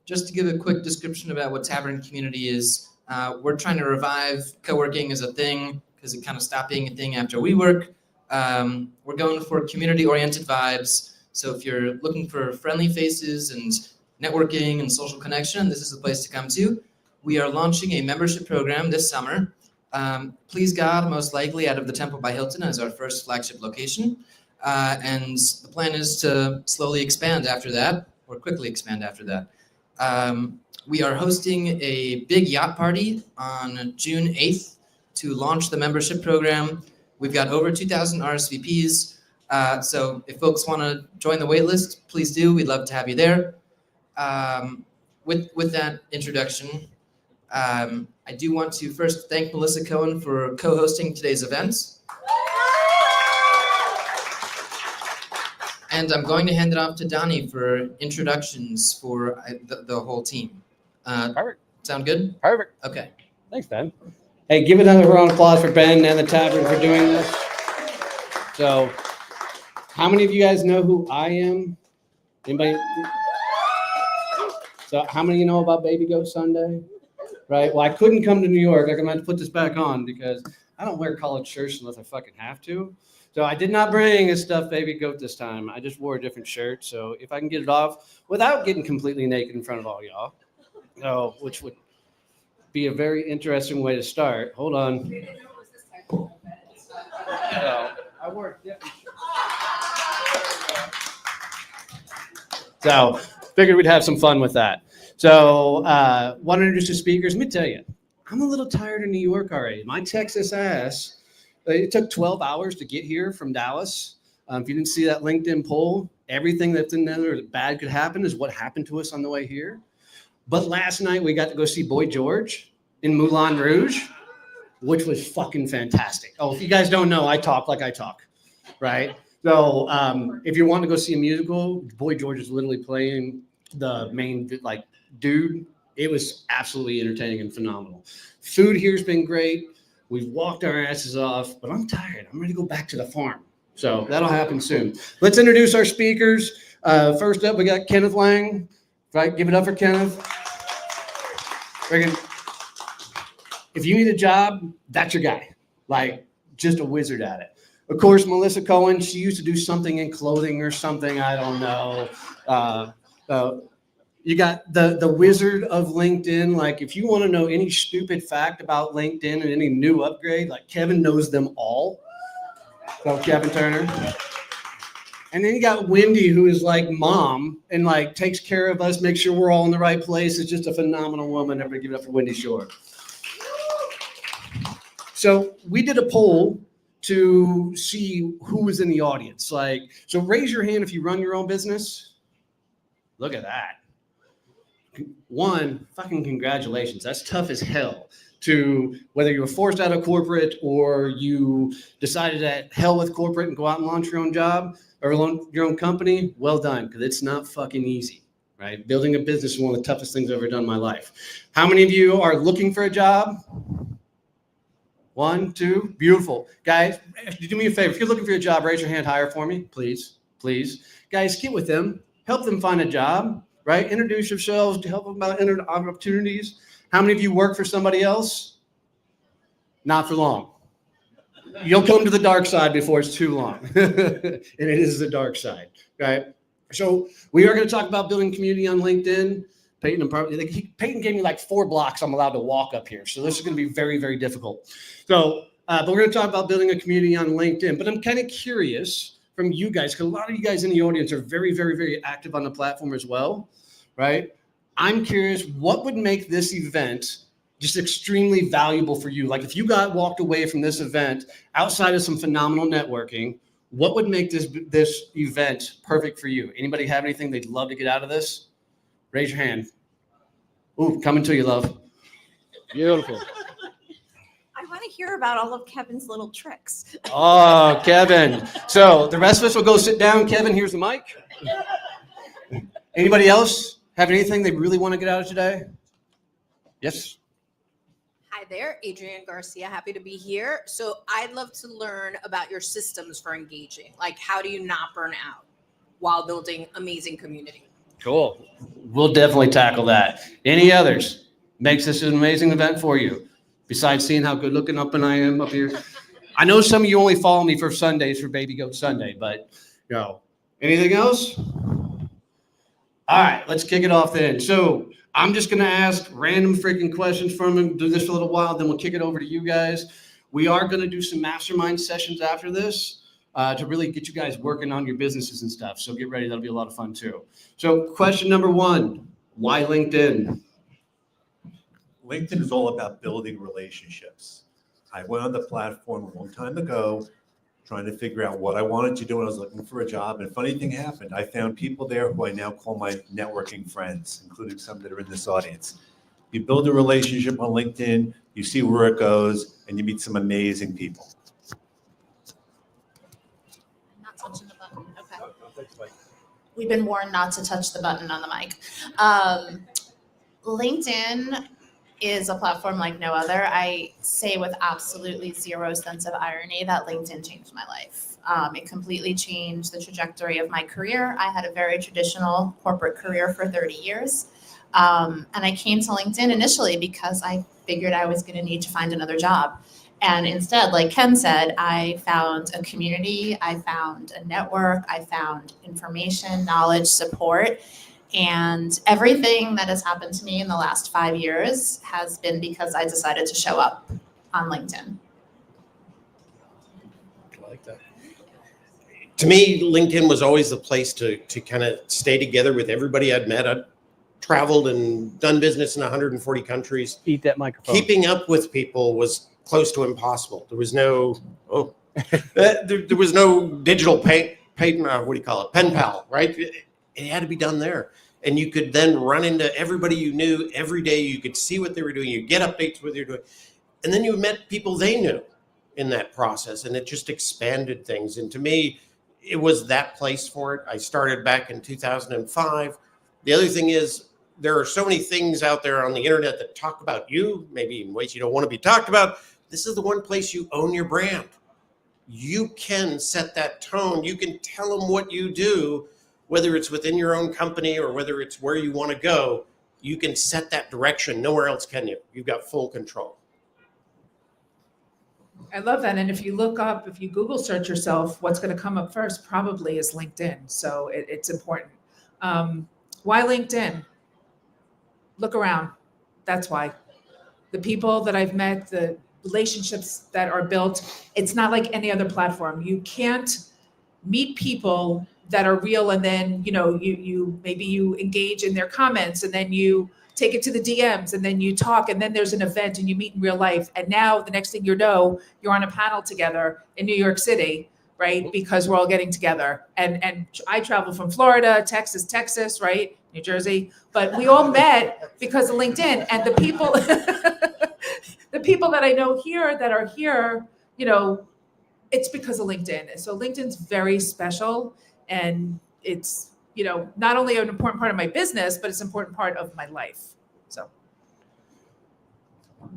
just to give a quick description about what Tavern Community is, we're trying to revive co-working as a thing because it kind of stopped being a thing after WeWork. We're going for community-oriented vibes. So if you're looking for friendly faces and networking and social connection, this is the place to come to. We are launching a membership program this summer. Please God, most likely out of the Temple by Hilton as our first flagship location. And the plan is to slowly expand after that, or quickly expand after that. We are hosting a big yacht party on June 8th to launch the membership program. We've got over 2,000 RSVPs. So if folks want to join the waitlist, please do. We'd love to have you there. With that introduction, I do want to first thank Melissa Cohen for co-hosting today's event. And I'm going to hand it off to Donnie for introductions for the whole team. Perfect. Sound good? Perfect. Okay. Thanks, Ben. Hey, give another round of applause for Ben and the Tavern for doing this. So, how many of you guys know who I am? Anybody? So, how many of you know about Baby Goat Sunday? Right? Well, I couldn't come to New York. I'm going to have to put this back on because I don't wear collared shirts unless I fucking have to. So I did not bring a stuffed baby goat this time. I just wore a different shirt. So if I can get it off without getting completely naked in front of all y'all, which would be a very interesting way to start. Hold on. I wore a different shirt. So figured we'd have some fun with that. So want to introduce the speakers. Let me tell you, I'm a little tired of New York already. My Texas ass. It took 12 hours to get here from Dallas. If you didn't see that LinkedIn poll, everything that's in there that bad could happen is what happened to us on the way here. But last night we got to go see Boy George in Moulin Rouge, which was fucking fantastic. Oh, if you guys don't know, I talk like I talk, right? So if you want to go see a musical, Boy George is literally playing the main dude. It was absolutely entertaining and phenomenal. Food here's been great. We've walked our asses off, but I'm tired. I'm ready to go back to the farm. So that'll happen soon. Let's introduce our speakers. First up, we got Kenneth Lang. Right, give it up for Kenneth. If you need a job, that's your guy. Like, just a wizard at it. Of course, Melissa Cohen, she used to do something in clothing or something. I don't know. You got the wizard of LinkedIn. Like, if you want to know any stupid fact about LinkedIn and any new upgrade, like Kevin knows them all. So Kevin Turner. And then you got Wendy, who is like mom and like takes care of us, makes sure we're all in the right place. It's just a phenomenal woman. Everybody give it up for Wendy Shore. So we did a poll to see who was in the audience. Like, so raise your hand if you run your own business. Look at that. One, fucking congratulations. That's tough as hell. To whether you were forced out of corporate or you decided to hell with corporate and go out and launch your own job or your own company, well done, because it's not fucking easy, right? Building a business is one of the toughest things I've ever done in my life. How many of you are looking for a job? 1, 2, beautiful. Guys, do me a favor. If you're looking for a job, raise your hand higher for me, please, please. Guys, get with them. Help them find a job. Right? Introduce yourselves to help them about opportunities. How many of you work for somebody else? Not for long. You'll come to the dark side before it's too long. And it is the dark side, right? So we are going to talk about building community on LinkedIn. Peyton gave me like 4 blocks I'm allowed to walk up here. So this is going to be very, very difficult. So, but we're going to talk about building a community on LinkedIn. But I'm kind of curious from you guys, because a lot of you guys in the audience are very, very, very active on the platform as well, right? I'm curious, what would make this event just extremely valuable for you? Like if you walked away from this event outside of some phenomenal networking, what would make this event perfect for you? Anybody have anything they'd love to get out of this? Raise your hand. Ooh, coming to you, love. Beautiful. I want to hear about all of Kevin's little tricks. Oh, Kevin. So the rest of us will go sit down. Kevin, here's the mic. Anybody else have anything they really want to get out of today? Yes. Hi there, Adrienne Garcia. Happy to be here. So I'd love to learn about your systems for engaging. Like, how do you not burn out while building amazing community? Cool. We'll definitely tackle that. Any others? Makes this an amazing event for you, besides seeing how good looking up and I am up here. I know some of you only follow me for Sundays for Baby Goat Sunday, but anything else? All right, let's kick it off then. So I'm just gonna ask random freaking questions from him, do this for a little while, then we'll kick it over to you guys. We are gonna do some mastermind sessions after this to really get you guys working on your businesses and stuff. So get ready, that'll be a lot of fun too. So question number one, why LinkedIn? LinkedIn is all about building relationships. I went on the platform a long time ago, trying to figure out what I wanted to do when I was looking for a job. And a funny thing happened. I found people there who I now call my networking friends, including some that are in this audience. You build a relationship on LinkedIn, you see where it goes, and you meet some amazing people. Not touching the button. Okay. We've been warned not to touch the button on the mic. LinkedIn is a platform like no other. I say with absolutely zero sense of irony that LinkedIn changed my life. It completely changed the trajectory of my career. I had a very traditional corporate career for 30 years. And I came to LinkedIn initially because I figured I was going to need to find another job. And instead, like Ken said, I found a community, I found a network, I found information, knowledge, support. And everything that has happened to me in the last 5 years has been because I decided to show up on LinkedIn. I like that. To me, LinkedIn was always the place to kind of stay together with everybody I'd met. I'd traveled and done business in 140 countries. Eat that microphone. Keeping up with people was close to impossible. There was no, there was no digital pen pal, right? It had to be done there. And you could then run into everybody you knew every day. You could see what they were doing. You get updates what they're doing. And then you met people they knew in that process. And it just expanded things. And to me, it was that place for it. I started back in 2005. The other thing is there are so many things out there on the internet that talk about you, maybe in ways you don't want to be talked about. This is the one place you own your brand. You can set that tone. You can tell them what you do, whether it's within your own company or whether it's where you want to go. You can set that direction. Nowhere else can you. You've got full control. I love that. And if you look up, if you Google search yourself, what's going to come up first probably is LinkedIn. So it's important. Why LinkedIn? Look around. That's why. The people that I've met, the relationships that are built, it's not like any other platform. You can't meet people that are real and then, you maybe you engage in their comments and then you take it to the DMs and then you talk and then there's an event and you meet in real life. And now the next thing you know, you're on a panel together in New York City, right? Because we're all getting together. And I travel from Florida, Texas, right? New Jersey, but we all met because of LinkedIn. And the people, the people that I know here that are here, it's because of LinkedIn. So LinkedIn's very special. And it's, not only an important part of my business, but it's an important part of my life. So.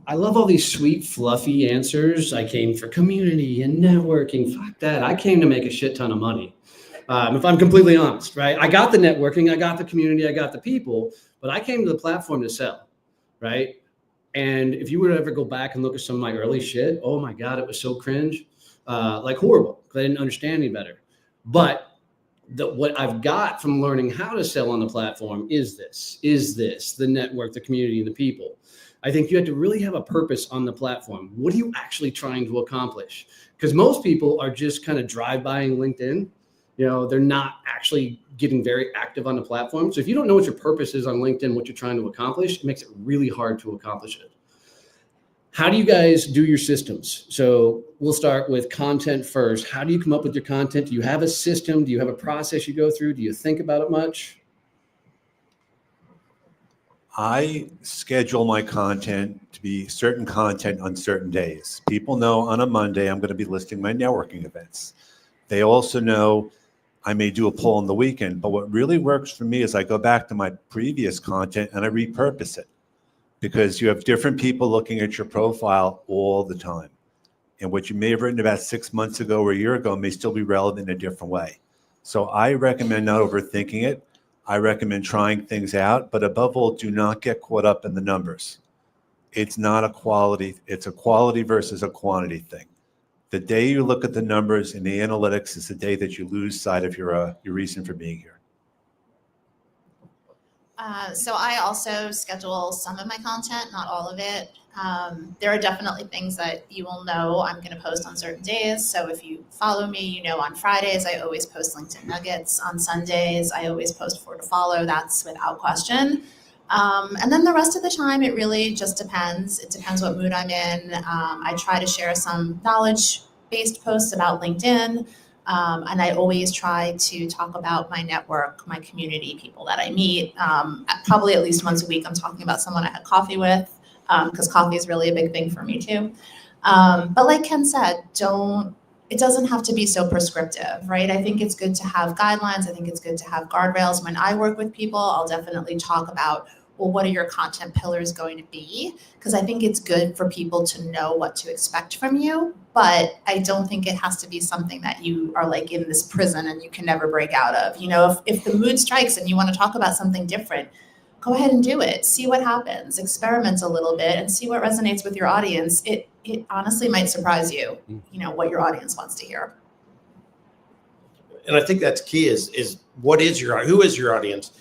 I love all these sweet, fluffy answers. I came for community and networking. Fuck that. I came to make a shit ton of money. If I'm completely honest, right? I got the networking, I got the community, I got the people, but I came to the platform to sell, right? And if you were to ever go back and look at some of my early shit, oh my God, it was so cringe, like horrible, because I didn't understand any better. But what I've got from learning how to sell on the platform is the network, the community, and the people. I think you have to really have a purpose on the platform. What are you actually trying to accomplish? Because most people are just kind of drive-bying LinkedIn. They're not actually getting very active on the platform. So if you don't know what your purpose is on LinkedIn, what you're trying to accomplish, it makes it really hard to accomplish it. How do you guys do your systems? So we'll start with content first. How do you come up with your content? Do you have a system? Do you have a process you go through? Do you think about it much? I schedule my content to be certain content on certain days. People know on a Monday I'm going to be listing my networking events. They also know I may do a poll on the weekend, but what really works for me is I go back to my previous content and I repurpose it, because you have different people looking at your profile all the time. And what you may have written about 6 months ago or a year ago may still be relevant in a different way. So I recommend not overthinking it. I recommend trying things out, but above all, do not get caught up in the numbers. It's not a quality, it's a quality versus a quantity thing. The day you look at the numbers and the analytics is the day that you lose sight of your reason for being here. So I also schedule some of my content, not all of it. There are definitely things that you will know I'm going to post on certain days. So if you follow me, you know on Fridays I always post LinkedIn nuggets. On Sundays I always post for to follow. That's without question. And then the rest of the time it really just depends. It depends what mood I'm in. I try to share some knowledge-based posts about LinkedIn. And I always try to talk about my network, my community, people that I meet. Probably at least once a week, I'm talking about someone I had coffee with, because coffee is really a big thing for me too. But like Ken said, it doesn't have to be so prescriptive, right? I think it's good to have guidelines. I think it's good to have guardrails. When I work with people, I'll definitely talk about, well, what are your content pillars going to be? Because I think it's good for people to know what to expect from you, but I don't think it has to be something that you are like in this prison and you can never break out of. You know, if the mood strikes and you want to talk about something different, go ahead and do it. See what happens. Experiment a little bit and see what resonates with your audience. It honestly might surprise you, you know, what your audience wants to hear. And I think that's key is who is your audience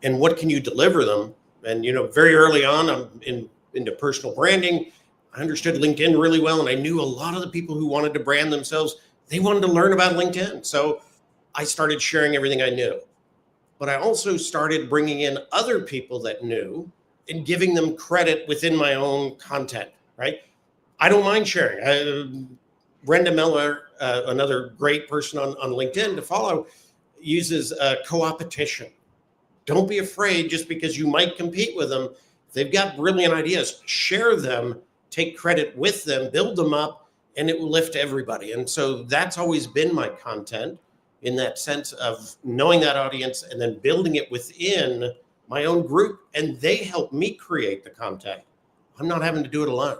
and what can you deliver them? And, you know, very early on, I'm into personal branding. I understood LinkedIn really well. And I knew a lot of the people who wanted to brand themselves, they wanted to learn about LinkedIn. So I started sharing everything I knew. But I also started bringing in other people that knew and giving them credit within my own content, right? I don't mind sharing. Brenda Miller, another great person on LinkedIn to follow, uses co-opetition. Don't be afraid just because you might compete with them. If they've got brilliant ideas, share them, take credit with them, build them up, and it will lift everybody. And so that's always been my content, in that sense of knowing that audience and then building it within my own group. And they help me create the content. I'm not having to do it alone.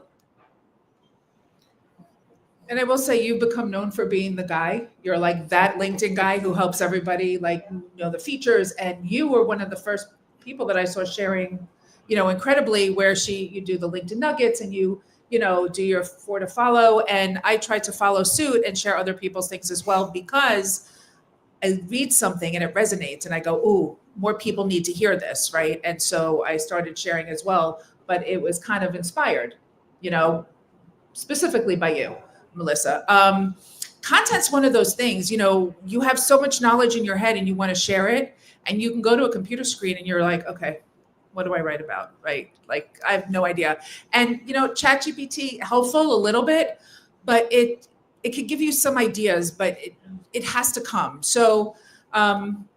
And I will say you've become known for being the guy. You're like that LinkedIn guy who helps everybody like know the features. And you were one of the first people that I saw sharing, you know, incredibly where you do the LinkedIn nuggets and you know, do your 4 to follow. And I tried to follow suit and share other people's things as well, because I read something and it resonates and I go, ooh, more people need to hear this, right? And so I started sharing as well, but it was kind of inspired, you know, specifically by you, Melissa. Content's one of those things, you know, you have so much knowledge in your head and you want to share it, and you can go to a computer screen and you're like, okay, what do I write about, right? Like, I have no idea. And, you know, ChatGPT, helpful a little bit, but it could give you some ideas, but it has to come. So some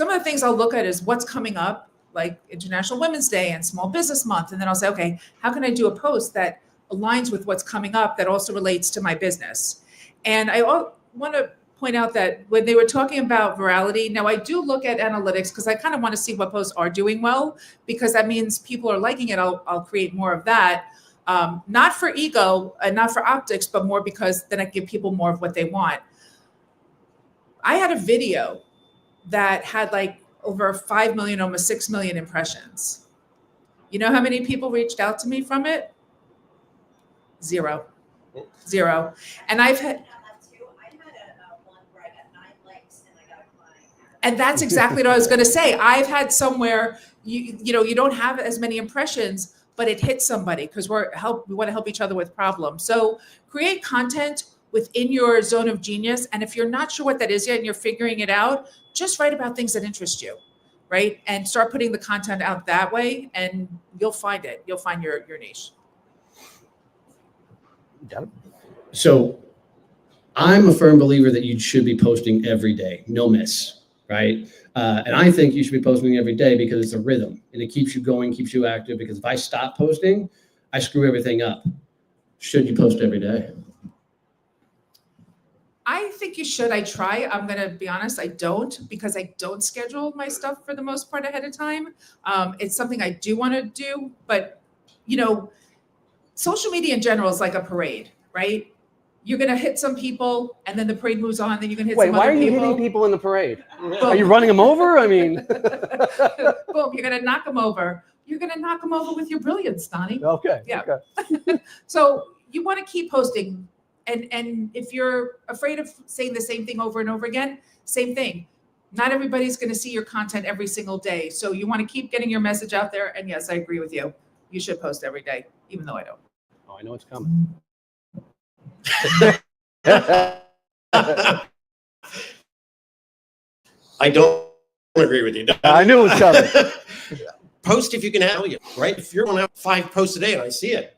of the things I'll look at is what's coming up, like International Women's Day and Small Business Month. And then I'll say, okay, how can I do a post that aligns with what's coming up that also relates to my business? And I want to point out that when they were talking about virality, now I do look at analytics because I kind of want to see what posts are doing well, because that means people are liking it. I'll create more of that. Not for ego and not for optics, but more because then I give people more of what they want. I had a video that had like over 5 million, almost 6 million impressions. You know how many people reached out to me from it? Zero. And I've had, and that's exactly what I was going to say. I've had somewhere, you know, you don't have as many impressions, but it hits somebody because we want to help each other with problems. So create content within your zone of genius. And if you're not sure what that is yet and you're figuring it out, just write about things that interest you, right? And start putting the content out that way, and you'll find it. You'll find your niche. So I'm a firm believer that you should be posting every day, no miss, right? And I think you should be posting every day because it's a rhythm and it keeps you going, keeps you active. Because if I stop posting, I screw everything up. Should you post every day? I think you should. I try. I'm going to be honest. I don't, because I don't schedule my stuff for the most part ahead of time. It's something I do want to do, but you know, social media in general is like a parade, right? you're gonna hit some people, and then the parade moves on. Then you're gonna hit Wait, some why other are you people. hitting people in the parade? Are you running them over? I mean, Boom! You're gonna knock them over. You're gonna knock them over with your brilliance, Donnie. okay. Yeah. Okay. So you want to keep posting, and if you're afraid of saying the same thing over and over again, same thing. Not everybody's going to see your content every single day, so you want to keep getting your message out there. And yes, I agree with you. You should post every day, even though I don't. Oh, I know it's coming. I don't agree with you. I knew it was coming. Post if you can have it, right? If you're going to have 5 posts a day and I see it,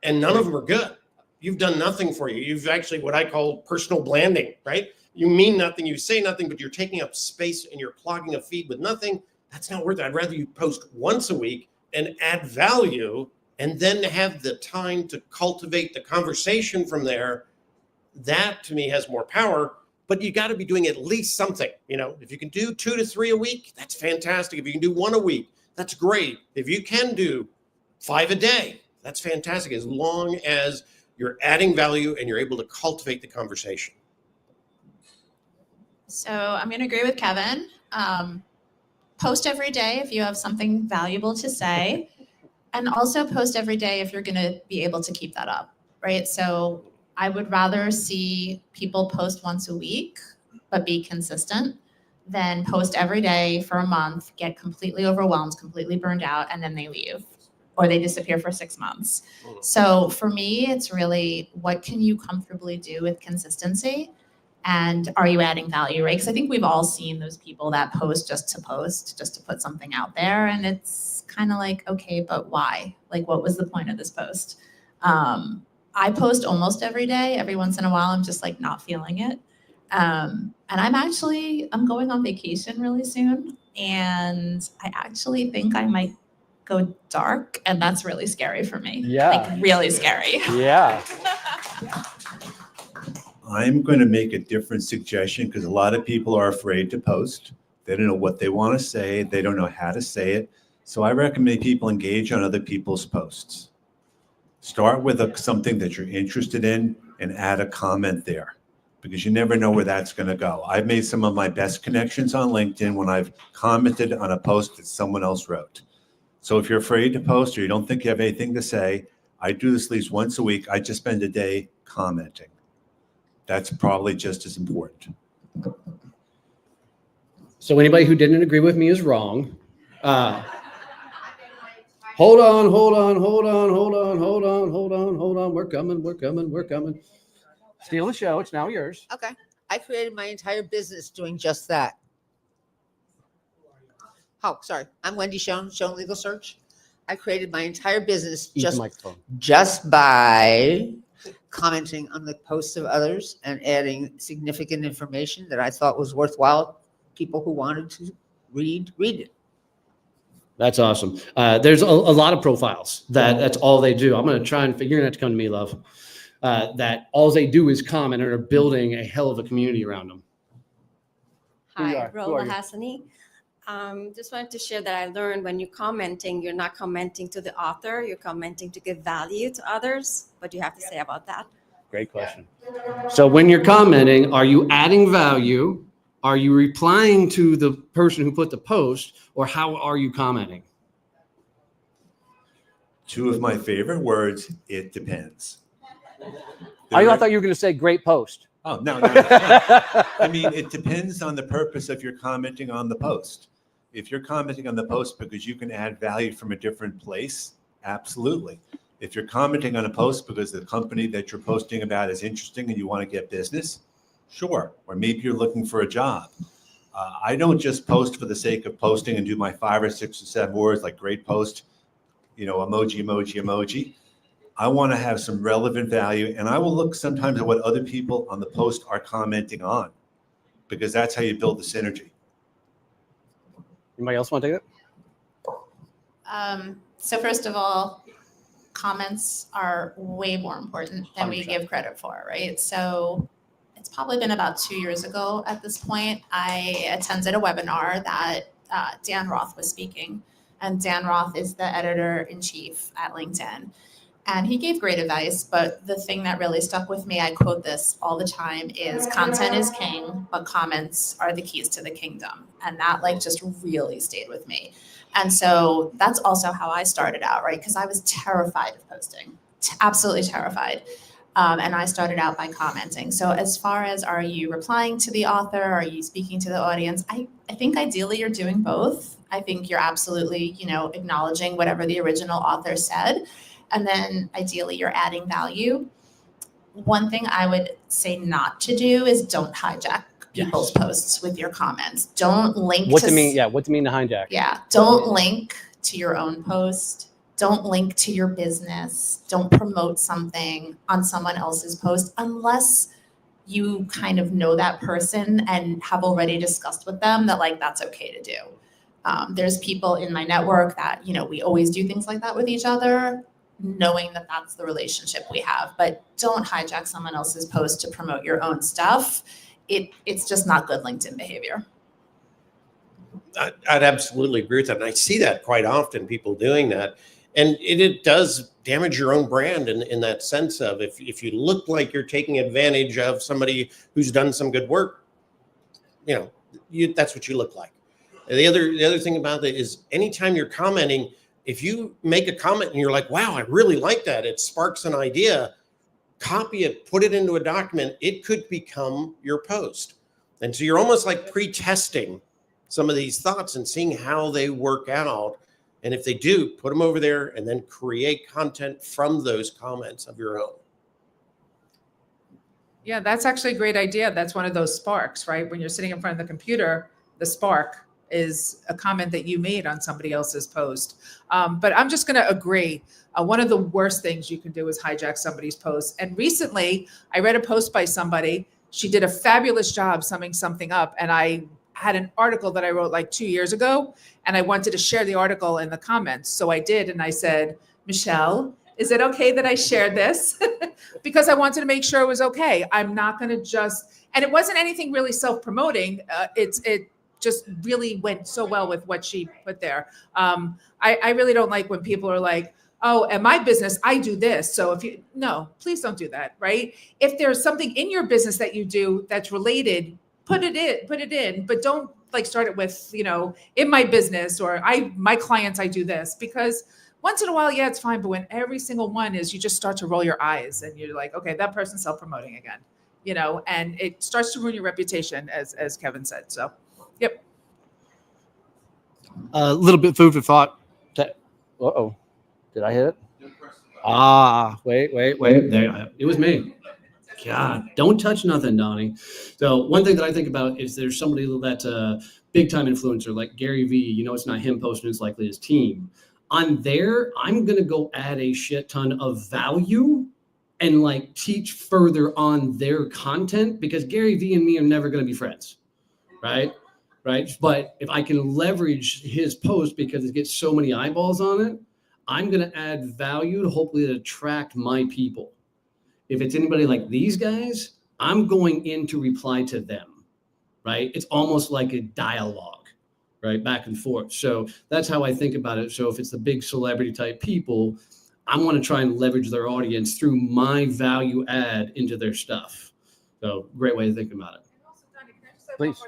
and none of them are good, you've done nothing for you. You've actually what I call personal branding, right? You mean nothing, you say nothing, but you're taking up space and you're clogging a feed with nothing. That's not worth it. I'd rather you post once a week and add value and then have the time to cultivate the conversation from there. That to me has more power, but you got to be doing at least something. You know, if you can do 2 to 3 a week, that's fantastic. If you can do 1 a week, that's great. If you can do 5 a day, that's fantastic, as long as you're adding value and you're able to cultivate the conversation. So I'm going to agree with Kevin. Post every day if you have something valuable to say, and also post every day if you're going to be able to keep that up, right? So I would rather see people post once a week, but be consistent, than post every day for a month, get completely overwhelmed, completely burned out, and then they leave or they disappear for 6 months. So for me, it's really what can you comfortably do with consistency? And are you adding value, right? Because I think we've all seen those people that post, just to put something out there. And it's kind of like, okay, but why? Like, what was the point of this post? I post almost every day. Every once in a while, I'm just like not feeling it. And I'm going on vacation really soon. And I actually think I might go dark. And that's really scary for me. Yeah. Like really scary. Yeah. I'm going to make a different suggestion because a lot of people are afraid to post. They don't know what they want to say. They don't know how to say it. So I recommend people engage on other people's posts. Start with something that you're interested in and add a comment there, because you never know where that's going to go. I've made some of my best connections on LinkedIn when I've commented on a post that someone else wrote. So if you're afraid to post or you don't think you have anything to say, I do this at least once a week. I just spend a day commenting. That's probably just as important. So anybody who didn't agree with me is wrong. Hold on. We're coming. Steal the show. It's now yours. Okay. I created my entire business doing just that. Oh, sorry. I'm Wendy Schoen Legal Search. I created my entire business Eat the microphone. just by commenting on the posts of others and adding significant information that I thought was worthwhile. People who wanted to read it. That's awesome. There's a lot of profiles that's all they do. I'm going to try and figure it to come to me, love. That all they do is comment and are building a hell of a community around them. Who you Hi, are? Who are Rola you? Hassani. Just wanted to share that I learned when you're commenting, you're not commenting to the author, you're commenting to give value to others. What do you have to say about that? Great question. So when you're commenting, are you adding value? Are you replying to the person who put the post, or how are you commenting? Two of my favorite words, it depends. I thought you were going to say great post. Oh, no. I mean, it depends on the purpose of your commenting on the post. If you're commenting on the post because you can add value from a different place, absolutely. If you're commenting on a post because the company that you're posting about is interesting and you want to get business, sure. Or maybe you're looking for a job. I don't just post for the sake of posting and do my 5 or 6 or 7 words like great post, emoji. I want to have some relevant value, and I will look sometimes at what other people on the post are commenting on, because that's how you build the synergy. Anybody else want to take it? So first of all, comments are way more important than we 100%. give credit for, right? So it's probably been about 2 years ago at this point, I attended a webinar that Dan Roth was speaking. And Dan Roth is the editor-in-chief at LinkedIn. And he gave great advice, but the thing that really stuck with me, I quote this all the time, is content is king, but comments are the keys to the kingdom. And that like just really stayed with me. And so that's also how I started out, right? Because I was terrified of posting, absolutely terrified. And I started out by commenting. So as far as, are you replying to the author? Are you speaking to the audience? I think ideally you're doing both. I think you're absolutely, acknowledging whatever the original author said. And then ideally you're adding value. One thing I would say not to do is don't hijack people's posts with your comments. Don't link What do you mean? Yeah. What do you mean to hijack? Yeah. Don't link to your own post. Don't link to your business. Don't promote something on someone else's post unless you kind of know that person and have already discussed with them that like that's okay to do. There's people in my network that, we always do things like that with each other, knowing that that's the relationship we have. But don't hijack someone else's post to promote your own stuff. It's just not good LinkedIn behavior. I'd absolutely agree with that. And I see that quite often, people doing that. And it does damage your own brand in that sense of if you look like you're taking advantage of somebody who's done some good work, that's what you look like. And the other thing about it is anytime you're commenting, if you make a comment and you're like, wow, I really like that, it sparks an idea, copy it, put it into a document, it could become your post. And so you're almost like pre-testing some of these thoughts and seeing how they work out. And if they do, put them over there and then create content from those comments of your own. Yeah, that's actually a great idea. That's one of those sparks, right? When you're sitting in front of the computer, the spark is a comment that you made on somebody else's post. But I'm just going to agree. One of the worst things you can do is hijack somebody's post. And recently, I read a post by somebody. She did a fabulous job summing something up. And I had an article that I wrote like 2 years ago, and I wanted to share the article in the comments. So I did. And I said, Michelle, is it okay that I shared this? Because I wanted to make sure it was okay. I'm not going to and it wasn't anything really self-promoting. It just really went so well with what she put there. I really don't like when people are like, oh, at my business, I do this. So no, please don't do that, right? If there's something in your business that you do that's related, put it in, but don't like start it with, in my business or my clients, I do this, because once in a while, yeah, it's fine. But when every single one is, you just start to roll your eyes and you're like, okay, that person's self-promoting again, and it starts to ruin your reputation as Kevin said. So, yep. A little bit food for thought. Uh-oh. Did I hit it? Wait. There, it was me. God, don't touch nothing, Donnie. So one thing that I think about is there's somebody that's a big time influencer like Gary Vee. It's not him posting, it's likely his team. On there, I'm going to go add a shit ton of value and like teach further on their content, because Gary Vee and me are never going to be friends, right? But if I can leverage his post because it gets so many eyeballs on it, I'm going to add value to hopefully attract my people. If it's anybody like these guys, I'm going in to reply to them, right? It's almost like a dialogue, right? Back and forth. So that's how I think about it. So if it's the big celebrity type people, I want to try and leverage their audience through my value add into their stuff. So great way to think about it. Please.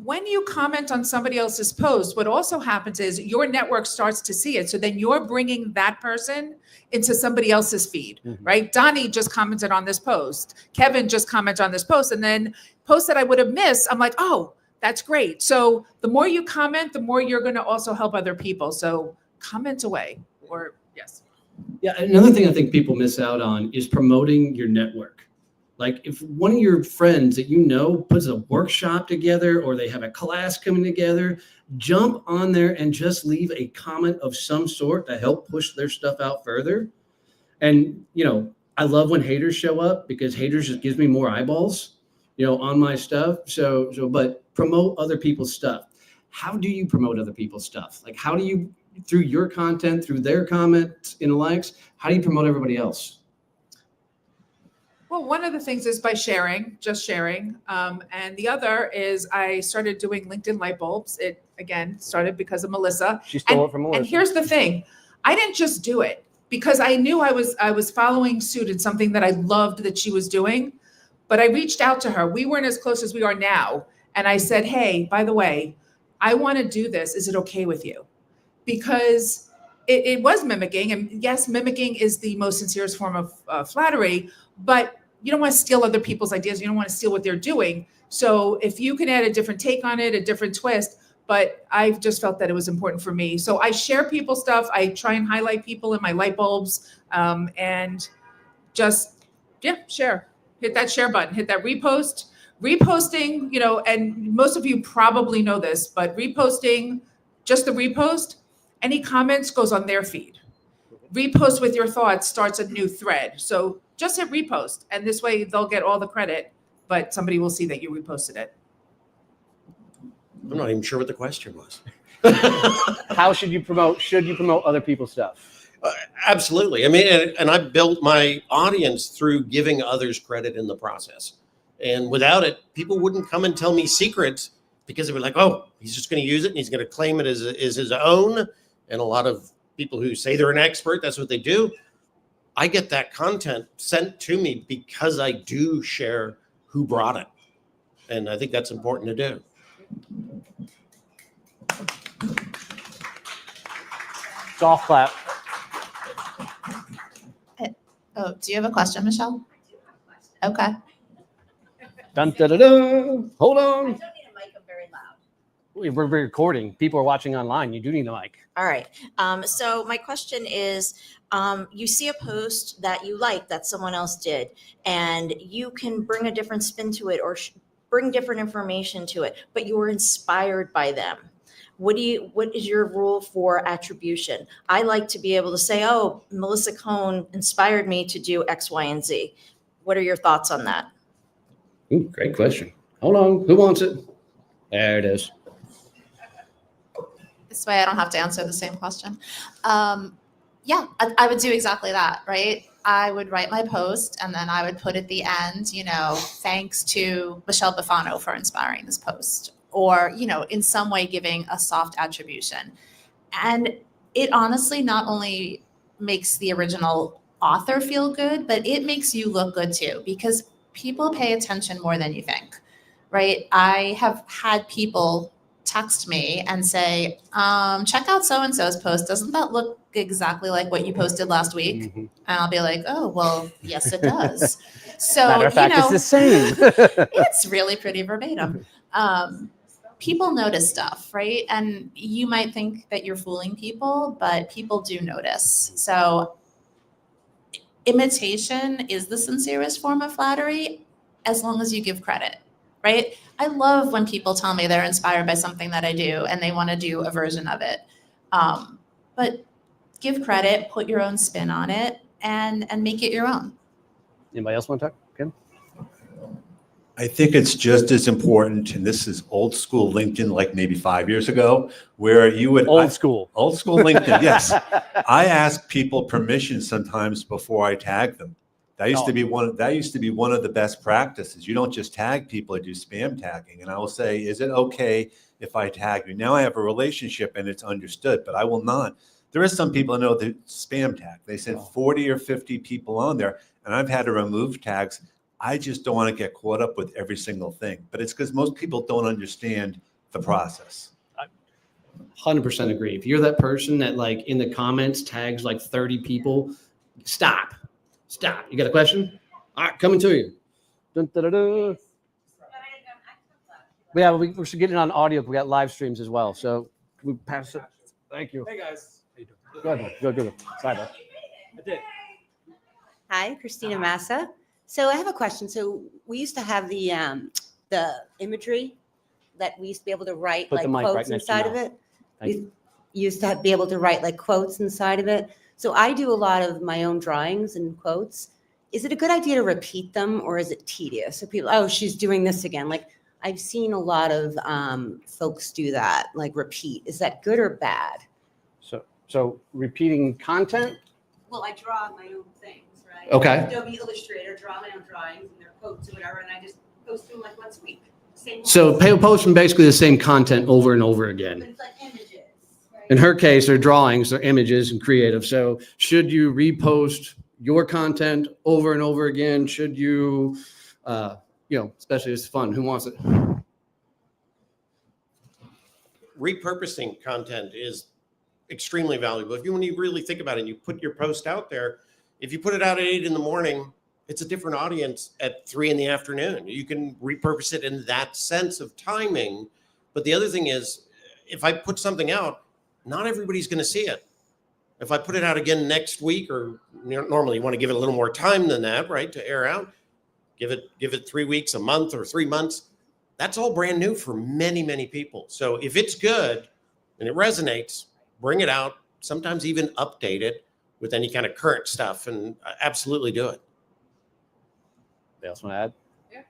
When you comment on somebody else's post, what also happens is your network starts to see it. So then you're bringing that person into somebody else's feed, right? Donnie just commented on this post. Kevin just commented on this post. And then posts that I would have missed, I'm like, oh, that's great. So the more you comment, the more you're going to also help other people. So comment away, or yes. Yeah, another thing I think people miss out on is promoting your network. Like if one of your friends that puts a workshop together or they have a class coming together, jump on there and just leave a comment of some sort to help push their stuff out further. And, I love when haters show up because haters just gives me more eyeballs, on my stuff. So, but promote other people's stuff. How do you promote other people's stuff? Like, how do you, through your content, through their comments and likes, how do you promote everybody else? Well, one of the things is by just sharing. And the other is I started doing LinkedIn light bulbs. It, again, started because of Melissa. She stole it from Melissa. And here's the thing. I didn't just do it. because I knew I was following suit in something that I loved that she was doing, but I reached out to her. We weren't as close as we are now. And I said, hey, by the way, I want to do this. Is it okay with you? Because it was mimicking. And yes, mimicking is the most sincerest form of flattery, but you don't want to steal other people's ideas. You don't want to steal what they're doing. So if you can add a different take on it, a different twist, but I've just felt that it was important for me. So I share people's stuff. I try and highlight people in my light bulbs, and just, share. Hit that share button, hit that repost. Reposting, and most of you probably know this, but reposting, just the repost, any comments goes on their feed. Repost with your thoughts starts a new thread. So just hit repost, and this way they'll get all the credit, but somebody will see that you reposted it. I'm not even sure what the question was. How should you promote other people's stuff? Absolutely. I mean, and I built my audience through giving others credit in the process. And without it, people wouldn't come and tell me secrets because they were like, oh, he's just going to use it and he's going to claim it as his own. And a lot of people who say they're an expert, that's what they do. I get that content sent to me because I do share who brought it. And I think that's important to do. Golf clap. Oh, do you have a question, Michelle? Okay. Dun, da, da, da. Hold on. I don't need a mic. I'm very loud. We're recording. People are watching online. You do need a mic. All right. So my question is, you see a post that you like that someone else did, and you can bring a different spin to it or bring different information to it, but you were inspired by them. What is your rule for attribution? I like to be able to say, oh, Melissa Cohn inspired me to do X, Y, and Z. What are your thoughts on that? Ooh, great question. Hold on. Who wants it? There it is. This way I don't have to answer the same question. Yeah, I would do exactly that, right? I would write my post and then I would put at the end, thanks to Michelle Bufano for inspiring this post, or, in some way giving a soft attribution. And it honestly not only makes the original author feel good, but it makes you look good too, because people pay attention more than you think, right? I have had people text me and say, check out so-and-so's post. Doesn't that look exactly like what you posted last week? Mm-hmm. And I'll be like, oh, well, yes, it does. So, Matter of fact, it's the same. it's really pretty verbatim. People notice stuff, right? And you might think that you're fooling people, but people do notice. So imitation is the sincerest form of flattery, as long as you give credit, right? I love when people tell me they're inspired by something that I do and they want to do a version of it. But give credit, put your own spin on it, and make it your own. Anybody else want to talk? Kim? I think it's just as important, and this is old school LinkedIn, like maybe 5 years ago, where you would Old school LinkedIn. Yes, I ask people permission sometimes before I tag them. That used to be one of the best practices. You don't just tag people or do spam tagging. And I will say, is it okay if I tag you? Now I have a relationship and it's understood, but I will not. There is some people I know that spam tag. They send 40 or 50 people on there, and I've had to remove tags. I just don't want to get caught up with every single thing. But it's because most people don't understand the process. 100% agree. If you're that person that like in the comments tags like 30 people, stop. You got a question? All right, coming to you. Dun, da, da, da. Yeah, we're getting on audio. We got live streams as well. So can we pass it? Thank you. Hey guys. Go ahead. Go. Sorry, bud. I did. Hi, Christina Massa. So I have a question. So we used to have the imagery that we used to be able to write Put the like mic right quotes next to your inside of mouth. it. Thank We used to be able to write like quotes inside of it. So I do a lot of my own drawings and quotes. Is it a good idea to repeat them, or is it tedious? So people, oh, she's doing this again. Like I've seen a lot of folks do that, like repeat. Is that good or bad? So repeating content. Well, I draw my own things, right? Okay. Adobe Illustrator, draw my own drawings and their quotes or whatever, and I just post them like once a week. Same So posting basically the same content over and over But again. it's like images, right? In her case, they're drawings, they're images and creative. So should you repost your content over and over again? Should you, especially it's fun. Who wants it? Repurposing content is extremely valuable. When you really think about it, and you put your post out there, if you put it out at 8 a.m, it's a different audience at 3 p.m. You can repurpose it in that sense of timing. But the other thing is, if I put something out, not everybody's going to see it. If I put it out again next week, or normally you want to give it a little more time than that, right, to air out, give it 3 weeks, a month, or 3 months. That's all brand new for many, many people. So if it's good and it resonates, bring it out, sometimes even update it with any kind of current stuff, and absolutely do it. Anybody else want to add? Yeah.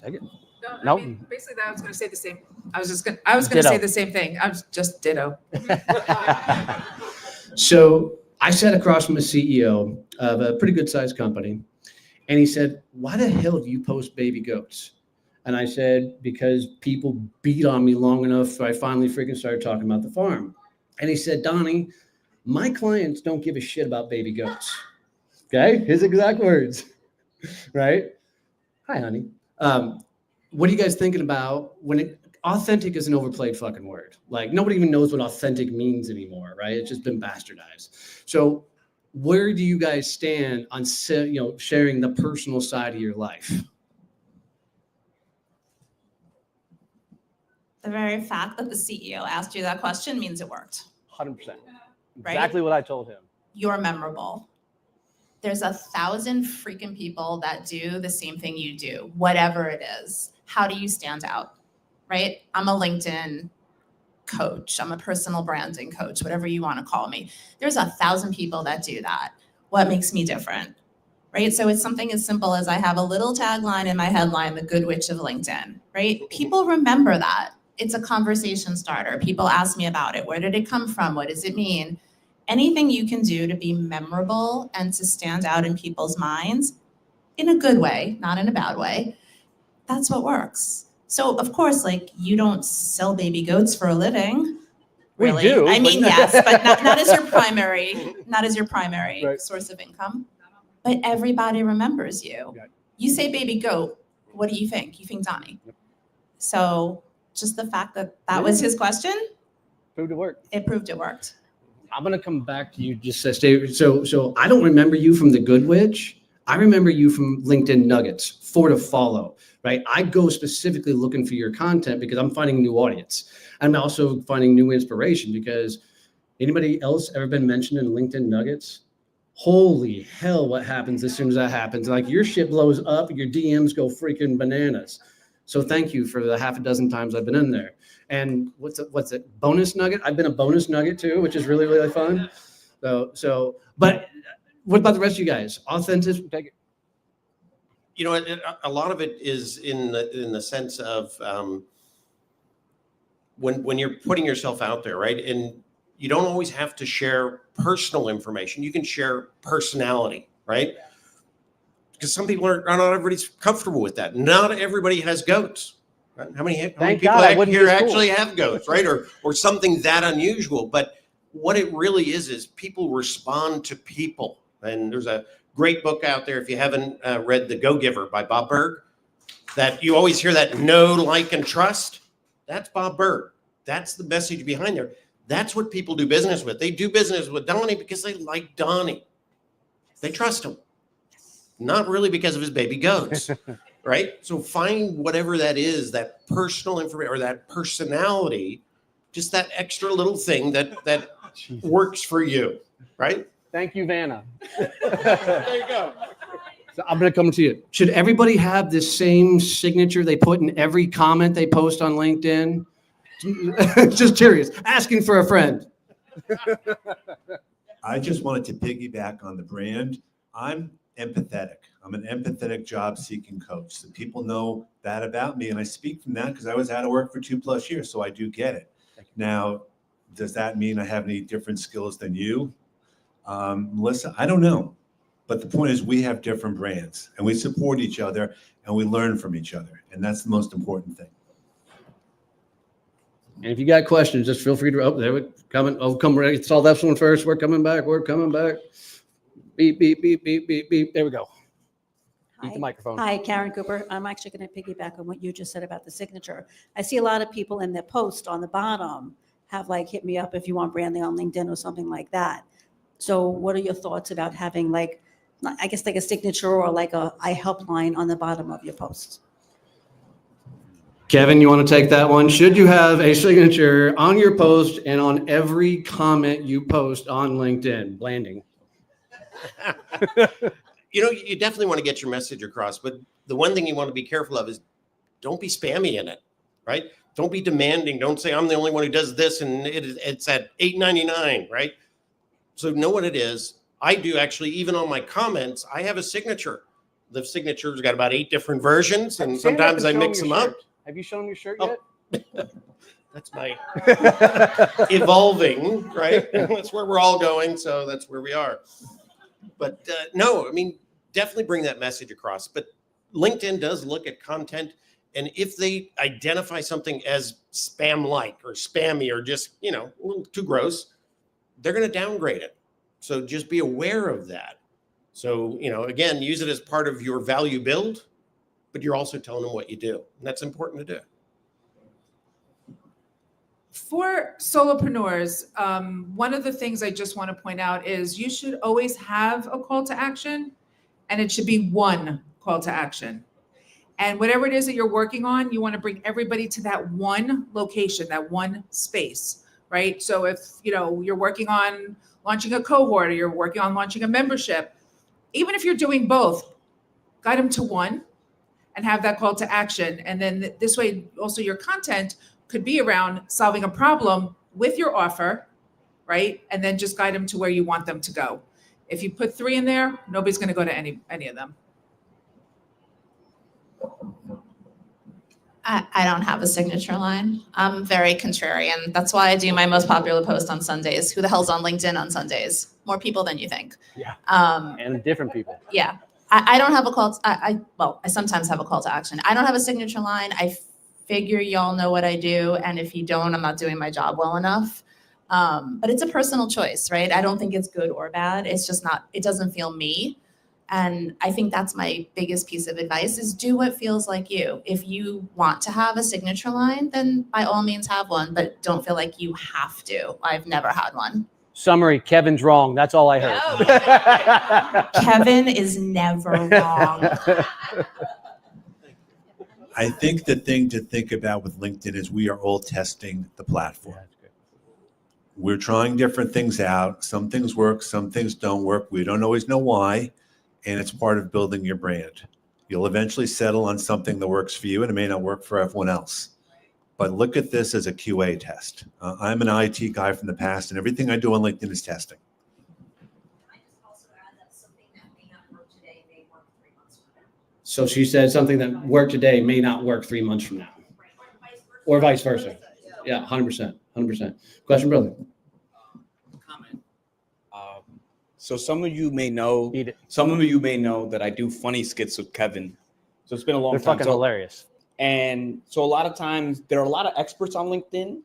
Second. No, Nope. I mean, basically, I was going to say the same. I was going to say the same thing. I was just ditto. So I sat across from a CEO of a pretty good sized company, and he said, "Why the hell do you post baby goats?" And I said, "Because people beat on me long enough, so I finally freaking started talking about the farm." And he said, "Donnie, my clients don't give a shit about baby goats." Okay, his exact words, right? Hi, honey. What are you guys thinking about when authentic is an overplayed fucking word? Like, nobody even knows what authentic means anymore, right? It's just been bastardized. So where do you guys stand on, sharing the personal side of your life? The very fact that the CEO asked you that question means it worked. 100%. Right? Exactly what I told him. You're memorable. There's 1,000 freaking people that do the same thing you do, whatever it is. How do you stand out, right? I'm a LinkedIn coach. I'm a personal branding coach, whatever you want to call me. There's 1,000 people that do that. What makes me different, right? So it's something as simple as I have a little tagline in my headline, the Good Witch of LinkedIn, right? People remember that. It's a conversation starter. People ask me about it. Where did it come from? What does it mean? Anything you can do to be memorable and to stand out in people's minds in a good way, not in a bad way, that's what works. So of course, like, you don't sell baby goats for a living. We Really. do, I mean, but- yes, but not as your primary Right. source of income. But everybody remembers you. Right. You say baby goat, what do you think? You think Donnie. Yep. So just the fact that that was his question, Proved it worked. it proved it worked. I'm gonna come back to you. Just to stay. So I don't remember you from the Good Witch. I remember you from LinkedIn Nuggets, for to follow. Right. I go specifically looking for your content because I'm finding a new audience. I'm also finding new inspiration because anybody else ever been mentioned in LinkedIn Nuggets? Holy hell, what happens as soon as that happens? Like, your shit blows up, your DMs go freaking bananas. So thank you for the half a dozen times I've been in there. And what's it? Bonus nugget? I've been a bonus nugget too, which is really, really fun. But what about the rest of you guys? Authentic, take it. You know, a lot of it is in the sense of when you're putting yourself out there, right? And you don't always have to share personal information. You can share personality, right? Because some people not everybody's comfortable with that. Not everybody has goats. Right? How many Thank people God I wouldn't here be school. actually have goats, right? Or something that unusual. But what it really is people respond to people. And there's a great book out there, if you haven't read The Go-Giver by Bob Burg, that you always hear that know, like, and trust. That's Bob Burg. That's the message behind there. That's what people do business with. They do business with Donnie because they like Donnie. They trust him. Not really because of his baby goats, right? So find whatever that is, that personal information or that personality, just that extra little thing that works for you, right? Thank you, Vanna. There you go. So I'm going to come to you. Should everybody have this same signature they put in every comment they post on LinkedIn? Just curious, asking for a friend. I just wanted to piggyback on the brand. I'm empathetic. I'm an empathetic job-seeking coach. So people know that about me, and I speak from that because I was out of work for 2+ years, so I do get it. Now, does that mean I have any different skills than you, Melissa? I don't know. But the point is, we have different brands, and we support each other, and we learn from each other, and that's the most important thing. And if you got questions, just feel free to, oh, there we coming. Oh, come right. Saw that one first. We're coming back. We're coming back. Beep, beep, beep, beep, beep, beep. There we go. Beat the microphone. Hi, Karen Cooper. I'm actually going to piggyback on what you just said about the signature. I see a lot of people in their post on the bottom have like, hit me up if you want branding on LinkedIn or something like that. So what are your thoughts about having like, I guess like a signature or like a I help line on the bottom of your posts? Kevin, you want to take that one? Should you have a signature on your post and on every comment you post on LinkedIn? Blanding. You know, you definitely want to get your message across, but the one thing you want to be careful of is don't be spammy in it, right? Don't be demanding. Don't say I'm the only one who does this and it's at $8.99, right? So know what it is. I do actually, even on my comments, I have a signature. The signature's got about 8 different versions, and sometimes I mix them up. Have you shown your shirt Oh. yet? That's my evolving, right? That's where we're all going, so that's where we are. But no, I mean, definitely bring that message across. But LinkedIn does look at content, and if they identify something as spam-like or spammy or just, you know, a little too gross, they're going to downgrade it. So just be aware of that. So, you know, again, use it as part of your value build, but you're also telling them what you do. And that's important to do. For solopreneurs, one of the things I just want to point out is you should always have a call to action, and it should be one call to action. And whatever it is that you're working on, you want to bring everybody to that one location, that one space, right? So if, you know, you're working on launching a cohort or you're working on launching a membership, even if you're doing both, guide them to one and have that call to action. And then this way, also your content could be around solving a problem with your offer, right? And then just guide them to where you want them to go. If you put 3 in there, nobody's going to go to any of them. I don't have a signature line. I'm very contrarian. That's why I do my most popular post on Sundays. Who the hell's on LinkedIn on Sundays? More people than you think. Yeah. Um, And different people. yeah. I don't have a call. I sometimes have a call to action. I don't have a signature line. I figure y'all know what I do. And if you don't, I'm not doing my job well enough. But it's a personal choice, right? I don't think it's good or bad. It's just not, it doesn't feel me. And I think that's my biggest piece of advice is do what feels like you. If you want to have a signature line, then by all means have one, but don't feel like you have to. I've never had one. Summary, Kevin's wrong. That's all I heard. Kevin is never wrong. I think the thing to think about with LinkedIn is we are all testing the platform. We're trying different things out. Some things work, some things don't work. We don't always know why. And it's part of building your brand. You'll eventually settle on something that works for you, and it may not work for everyone else. But look at this as a QA test. I'm an IT guy from the past, and everything I do on LinkedIn is testing. So she said something that worked today may not work 3 months from now. Or vice versa. Yeah, 100%. 100%. Question, brother. So some of you may know that I do funny skits with Kevin. So it's been a long They're time. fucking hilarious. And so a lot of times there are a lot of experts on LinkedIn,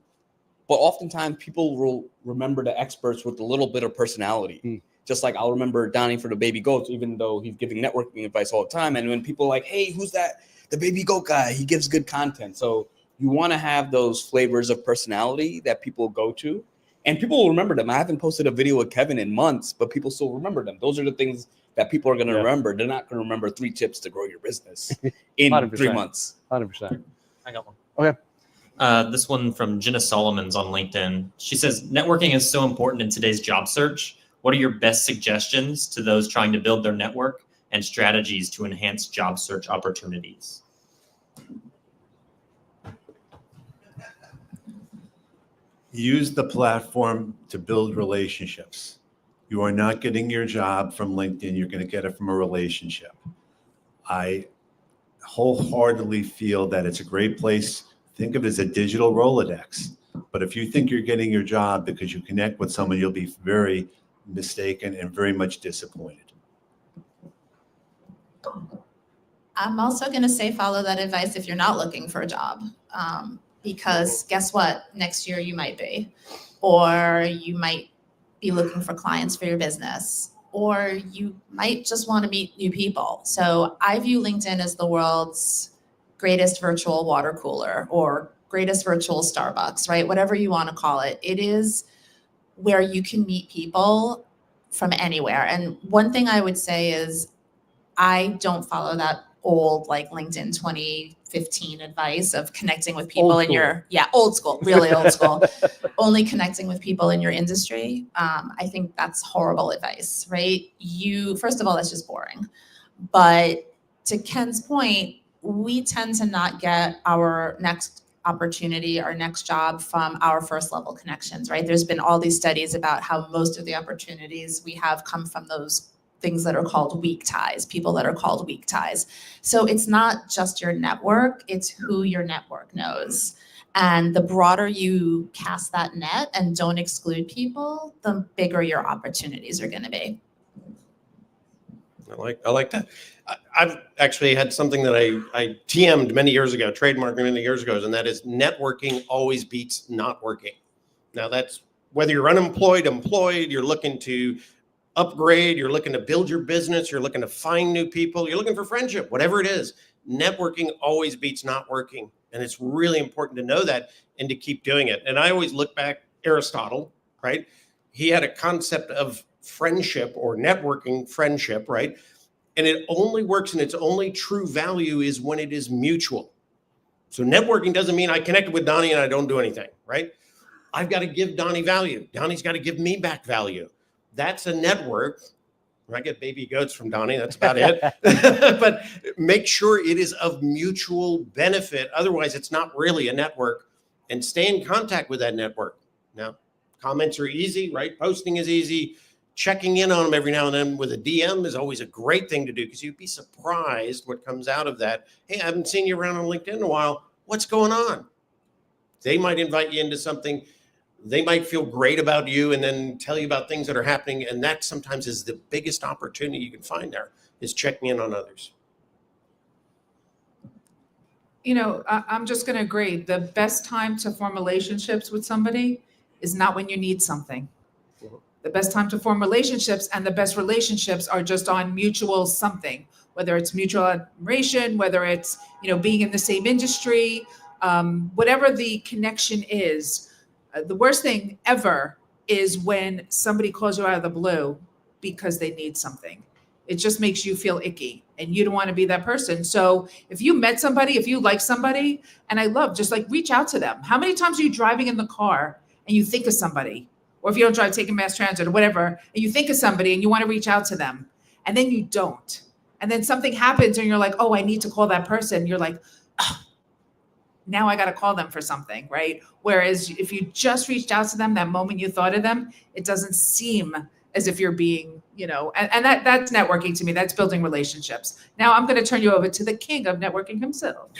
but oftentimes people will remember the experts with a little bit of personality. Just like I'll remember Donnie for the baby goats, even though he's giving networking advice all the time. And when people are like, hey, who's that? The baby goat guy, he gives good content. So you want to have those flavors of personality that people go to. And people will remember them. I haven't posted a video with Kevin in months, but people still remember them. Those are the things that people are going to remember. They're not going to remember 3 tips to grow your business in 100%. 3 months. 100%. I got one. Okay. This one from Jenna Solomons on LinkedIn. She says, networking is so important in today's job search. What are your best suggestions to those trying to build their network and strategies to enhance job search opportunities? Use the platform to build relationships. You are not getting your job from LinkedIn. You're going to get it from a relationship. I wholeheartedly feel that it's a great place. Think of it as a digital Rolodex. But if you think you're getting your job because you connect with someone, you'll be very mistaken and very much disappointed. I'm also going to say follow that advice if you're not looking for a job. because guess what? Next year you might be, or you might be looking for clients for your business, or you might just want to meet new people. So I view LinkedIn as the world's greatest virtual water cooler or greatest virtual Starbucks, right? Whatever you want to call it. It is where you can meet people from anywhere. And one thing I would say is I don't follow that old like LinkedIn 2015 advice of connecting with people in your, old school, really old school, only connecting with people in your industry. I think that's horrible advice, right? First of all, that's just boring. But to Ken's point, we tend to not get our next opportunity, our next job from our first level connections, right? There's been all these studies about how most of the opportunities we have come from those things that are called weak ties, people that are called weak ties. So it's not just your network, it's who your network knows. And the broader you cast that net and don't exclude people, the bigger your opportunities are going to be. I like that. I've actually had something that I TM'd many years ago, trademarked many years ago, and that is networking always beats not working. Now that's whether you're unemployed, employed, you're looking to upgrade, you're looking to build your business, you're looking to find new people, you're looking for friendship, whatever it is, networking always beats not working. And it's really important to know that and to keep doing it. And I always look back, Aristotle, right? He had a concept of friendship or networking friendship, right? And it only works and its only true value is when it is mutual. So networking doesn't mean I connected with Donnie and I don't do anything, right? I've got to give Donnie value. Donnie's got to give me back value. That's a network. I get baby goats from Donnie. That's about it. But make sure it is of mutual benefit. Otherwise, it's not really a network. And stay in contact with that network. Now, comments are easy, right? Posting is easy. Checking in on them every now and then with a DM is always a great thing to do because you'd be surprised what comes out of that. Hey, I haven't seen you around on LinkedIn in a while. What's going on? They might invite you into something. They might feel great about you and then tell you about things that are happening. And that sometimes is the biggest opportunity you can find there is checking in on others. You know, I'm just going to agree. The best time to form relationships with somebody is not when you need something. The best time to form relationships and the best relationships are just on mutual something, whether it's mutual admiration, whether it's, being in the same industry, whatever the connection is. The worst thing ever is when somebody calls you out of the blue because they need something. It just makes you feel icky and you don't want to be that person. So if you met somebody, if you like somebody, and I love, just like reach out to them. How many times are you driving in the car and you think of somebody? Or if you don't drive, taking mass transit or whatever, and you think of somebody and you want to reach out to them and then you don't. And then something happens and you're like, oh, I need to call that person. You're like, oh, now I got to call them for something, right? Whereas if you just reached out to them that moment you thought of them, it doesn't seem as if you're being, and that's networking to me. That's building relationships. Now I'm going to turn you over to the king of networking himself.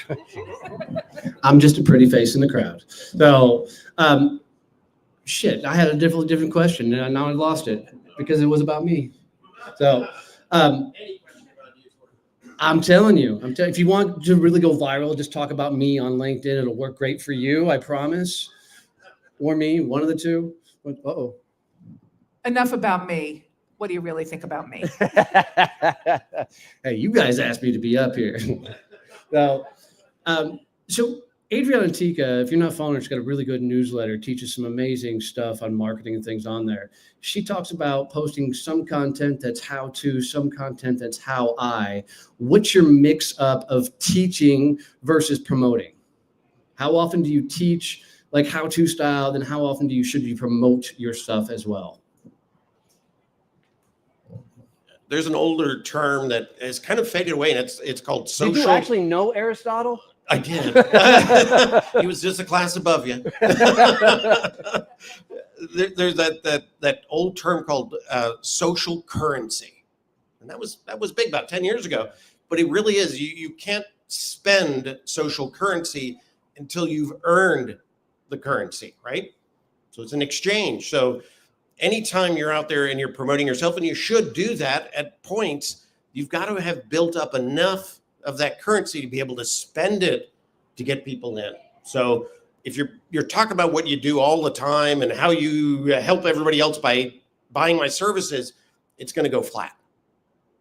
I'm just a pretty face in the crowd. So, I had a different question and now I lost it because it was about me. So, I'm telling you, if you want to really go viral, just talk about me on LinkedIn. It'll work great for you, I promise. Or me, one of the two. Uh-oh. Enough about me. What do you really think about me? Hey, you guys asked me to be up here. So Adriana Tika, if you're not following her, she's got a really good newsletter, teaches some amazing stuff on marketing and things on there. She talks about posting some content that's how to, some content that's how I. What's your mix up of teaching versus promoting? How often do you teach like how to style? Then how often should you promote your stuff as well? There's an older term that has kind of faded away, and it's called social. Did you actually know Aristotle? I did. He was just a class above you. There's that old term called social currency, and that was big about 10 years ago. But it really is. You can't spend social currency until you've earned the currency, right? So it's an exchange. So anytime you're out there and you're promoting yourself, and you should do that at points, you've got to have built up enough of that currency to be able to spend it to get people in. So if you're talking about what you do all the time and how you help everybody else by buying my services, it's going to go flat.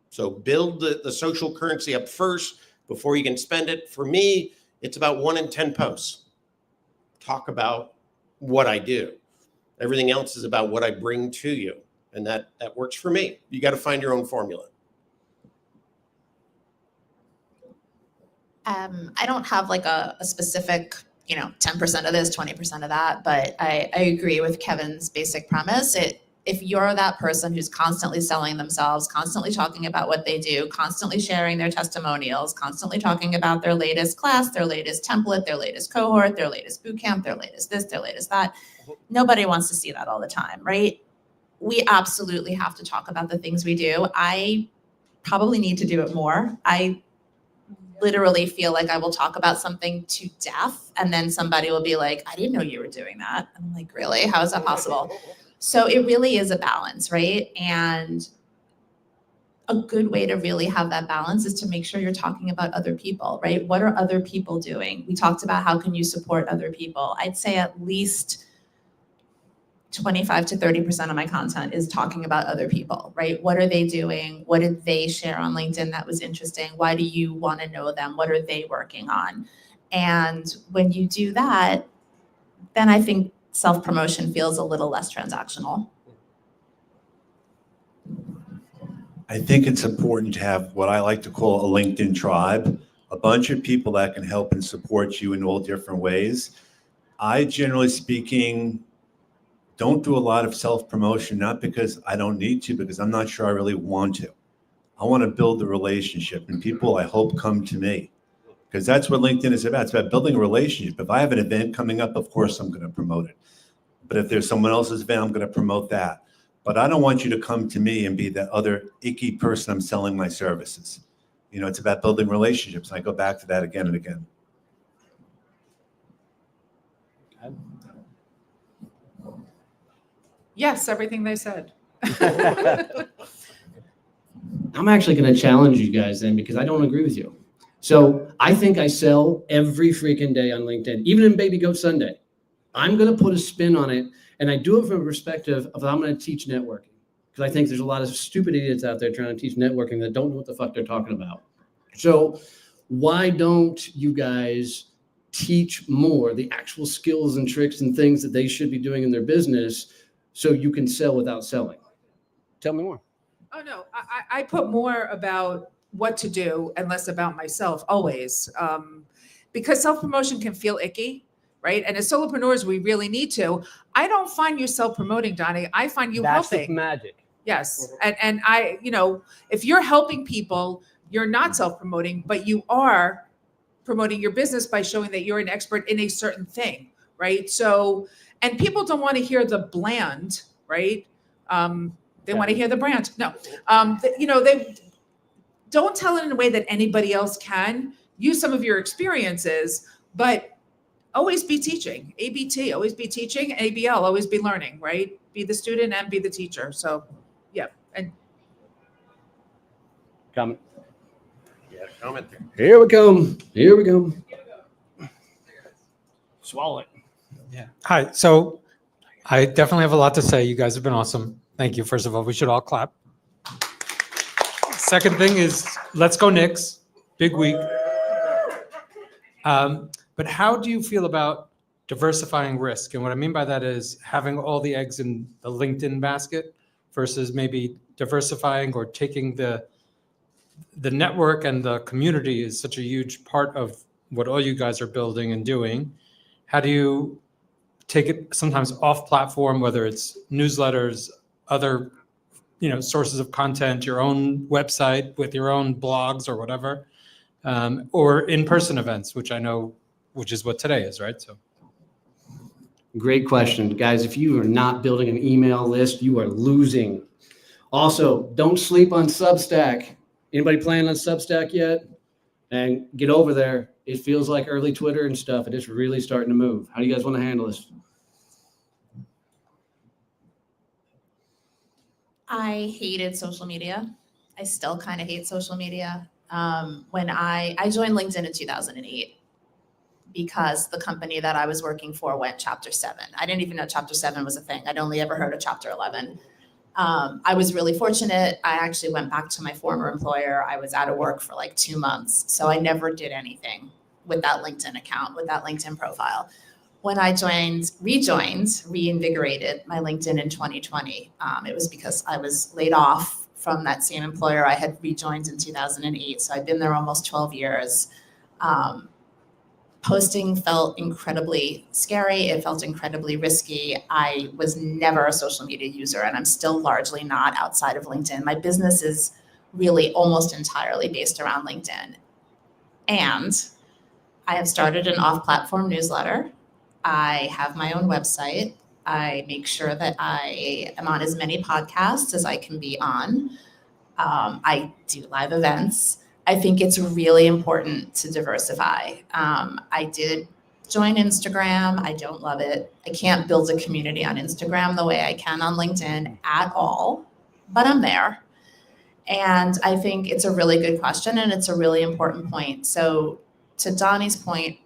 So build the social currency up first before you can spend it. For me, it's about 1 in 10 posts. Talk about what I do. Everything else is about what I bring to you. And that works for me. You got to find your own formula. I don't have like a specific, 10% of this, 20% of that, but I agree with Kevin's basic premise. If you're that person who's constantly selling themselves, constantly talking about what they do, constantly sharing their testimonials, constantly talking about their latest class, their latest template, their latest cohort, their latest boot camp, their latest this, their latest that, nobody wants to see that all the time, right? We absolutely have to talk about the things we do. I probably need to do it more. I literally feel like I will talk about something to death, and then somebody will be like, I didn't know you were doing that. And I'm like, really? How is that possible? So it really is a balance, right? And a good way to really have that balance is to make sure you're talking about other people, right? What are other people doing? We talked about how can you support other people. I'd say at least 25 to 30% of my content is talking about other people, right? What are they doing? What did they share on LinkedIn that was interesting? Why do you want to know them? What are they working on? And when you do that, then I think self-promotion feels a little less transactional. I think it's important to have what I like to call a LinkedIn tribe, a bunch of people that can help and support you in all different ways. I, generally speaking, don't do a lot of self-promotion, not because I don't need to, because I'm not sure I really want to. I want to build the relationship, and people, I hope, come to me, because that's what LinkedIn is about. It's about building a relationship. If I have an event coming up, of course I'm going to promote it. But if there's someone else's event, I'm going to promote that. But I don't want you to come to me and be that other icky person I'm selling my services. It's about building relationships. And I go back to that again and again. Yes, everything they said. I'm actually going to challenge you guys then, because I don't agree with you. So I think I sell every freaking day on LinkedIn, even in Baby Goat Sunday. I'm going to put a spin on it, and I do it from a perspective of I'm going to teach networking, because I think there's a lot of stupid idiots out there trying to teach networking that don't know what the fuck they're talking about. So why don't you guys teach more the actual skills and tricks and things that they should be doing in their business so you can sell without selling? Tell me more. Oh, no, I put more about what to do and less about myself always, because self-promotion can feel icky, right? And as solopreneurs, we really need to. I don't find you self-promoting, Donnie. I find you That's helping. the magic. Yes. And I, if you're helping people, you're not self-promoting, but you are promoting your business by showing that you're an expert in a certain thing, right? So, and people don't want to hear the bland, right? They want to hear the brand. No, they don't tell it in a way that anybody else can. Use some of your experiences, but always be teaching. ABT, always be teaching. ABL, always be learning, right? Be the student and be the teacher. So, yeah. And Comment. Yeah, comment there. Here we come. Here we go. Swallow it. Yeah. Hi. So I definitely have a lot to say. You guys have been awesome. Thank you. First of all, we should all clap. Second thing is, let's go Knicks. Big week. But how do you feel about diversifying risk? And what I mean by that is having all the eggs in the LinkedIn basket versus maybe diversifying or taking the network and the community is such a huge part of what all you guys are building and doing. How do you take it sometimes off platform, whether it's newsletters, other sources of content, your own website with your own blogs or whatever, or in-person events, which is what today is, right? So, Great question. Guys, if you are not building an email list, you are losing. Also, don't sleep on Substack. Anybody playing on Substack yet? And get over there. It feels like early Twitter and stuff. It is really starting to move. How do you guys want to handle this? I hated social media. I still kind of hate social media. When I joined LinkedIn in 2008, because the company that I was working for went Chapter 7. I didn't even know Chapter 7 was a thing. I'd only ever heard of Chapter 11. I was really fortunate. I actually went back to my former employer. I was out of work for like 2 months. So I never did anything with that LinkedIn account, with that LinkedIn profile. When I reinvigorated my LinkedIn in 2020, it was because I was laid off from that same employer I had rejoined in 2008. So I've been there almost 12 years. Posting felt incredibly scary. It felt incredibly risky. I was never a social media user, and I'm still largely not outside of LinkedIn. My business is really almost entirely based around LinkedIn. And I have started an off-platform newsletter. I have my own website. I make sure that I am on as many podcasts as I can be on. I do live events. I think it's really important to diversify. I did join Instagram. I don't love it. I can't build a community on Instagram the way I can on LinkedIn at all, but I'm there. And I think it's a really good question, and it's a really important point. So to Donnie's point,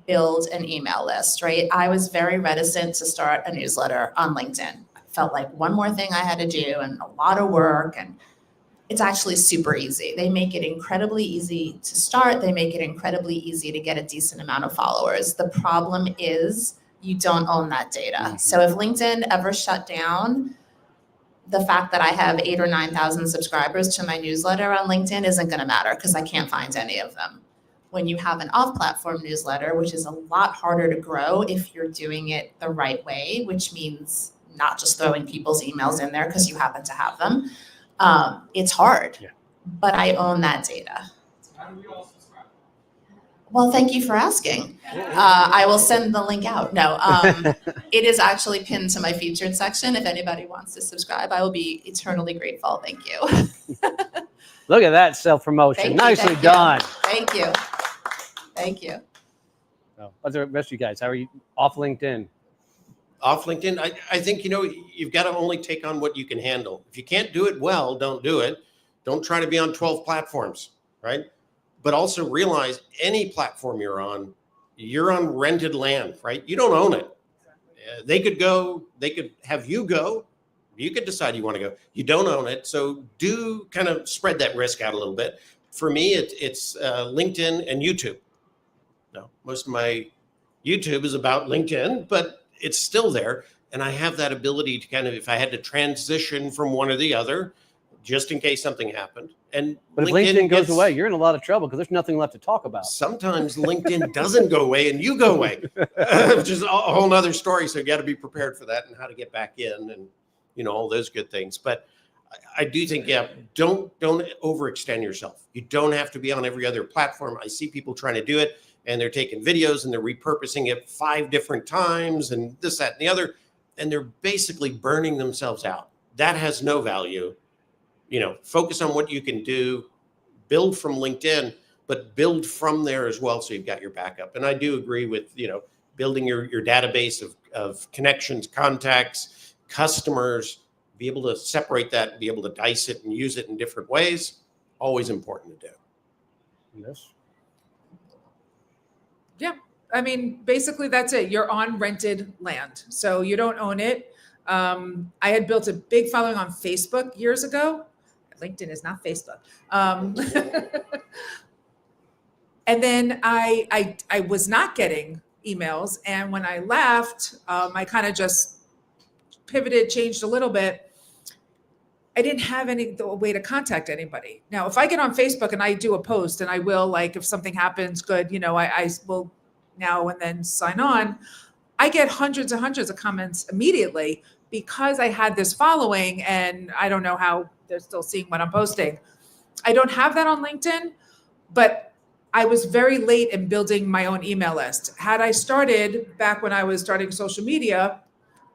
build an email list, right? I was very reticent to start a newsletter on LinkedIn. I felt like one more thing I had to do and a lot of work, and it's actually super easy. They make it incredibly easy to start. They make it incredibly easy to get a decent amount of followers. The problem is you don't own that data. So if LinkedIn ever shut down, the fact that I have 8,000 or 9,000 subscribers to my newsletter on LinkedIn isn't going to matter because I can't find any of them. When you have an off-platform newsletter, which is a lot harder to grow if you're doing it the right way, which means not just throwing people's emails in there because you happen to have them, it's hard, but I own that data. Well, thank you for asking. I will send the link out. No, it is actually pinned to my featured section. If anybody wants to subscribe, I will be eternally grateful. Thank you. Look at that self-promotion. Thank you, Nicely thank you. done. Thank you. Thank you. So, what's the rest of you guys? How are you off LinkedIn? Off LinkedIn, I think, you've got to only take on what you can handle. If you can't do it well, don't do it. Don't try to be on 12 platforms, right? But also realize any platform you're on rented land, right? You don't own it. They could have you go. You could decide you want to go. You don't own it. So do kind of spread that risk out a little bit. For me, it's LinkedIn and YouTube. No, most of my YouTube is about LinkedIn, but it's still there. And I have that ability to kind of, if I had to transition from one or the other, just in case something happened. But if LinkedIn goes away, you're in a lot of trouble because there's nothing left to talk about. Sometimes LinkedIn doesn't go away and you go away, which is a whole nother story. So you got to be prepared for that and how to get back in and, all those good things. But I do think, don't overextend yourself. You don't have to be on every other platform. I see people trying to do it and they're taking videos and they're repurposing it 5 different times and this, that, and the other. And they're basically burning themselves out. That has no value. Focus on what you can do, build from LinkedIn, but build from there as well. So you've got your backup. And I do agree with, building your database of connections, contacts, customers, be able to separate that, be able to dice it and use it in different ways. Always important to do. Yes. Yeah, I mean, basically that's it. You're on rented land, so you don't own it. I had built a big following on Facebook years ago. LinkedIn is not Facebook. And then I was not getting emails. And when I left, I kind of just pivoted, changed a little bit. I didn't have any way to contact anybody. Now, if I get on Facebook and I do a post, and I will, like, if something happens, good, I will now and then sign on. I get hundreds and hundreds of comments immediately because I had this following, and I don't know how they're still seeing what I'm posting. I don't have that on LinkedIn, but I was very late in building my own email list. Had I started back when I was starting social media,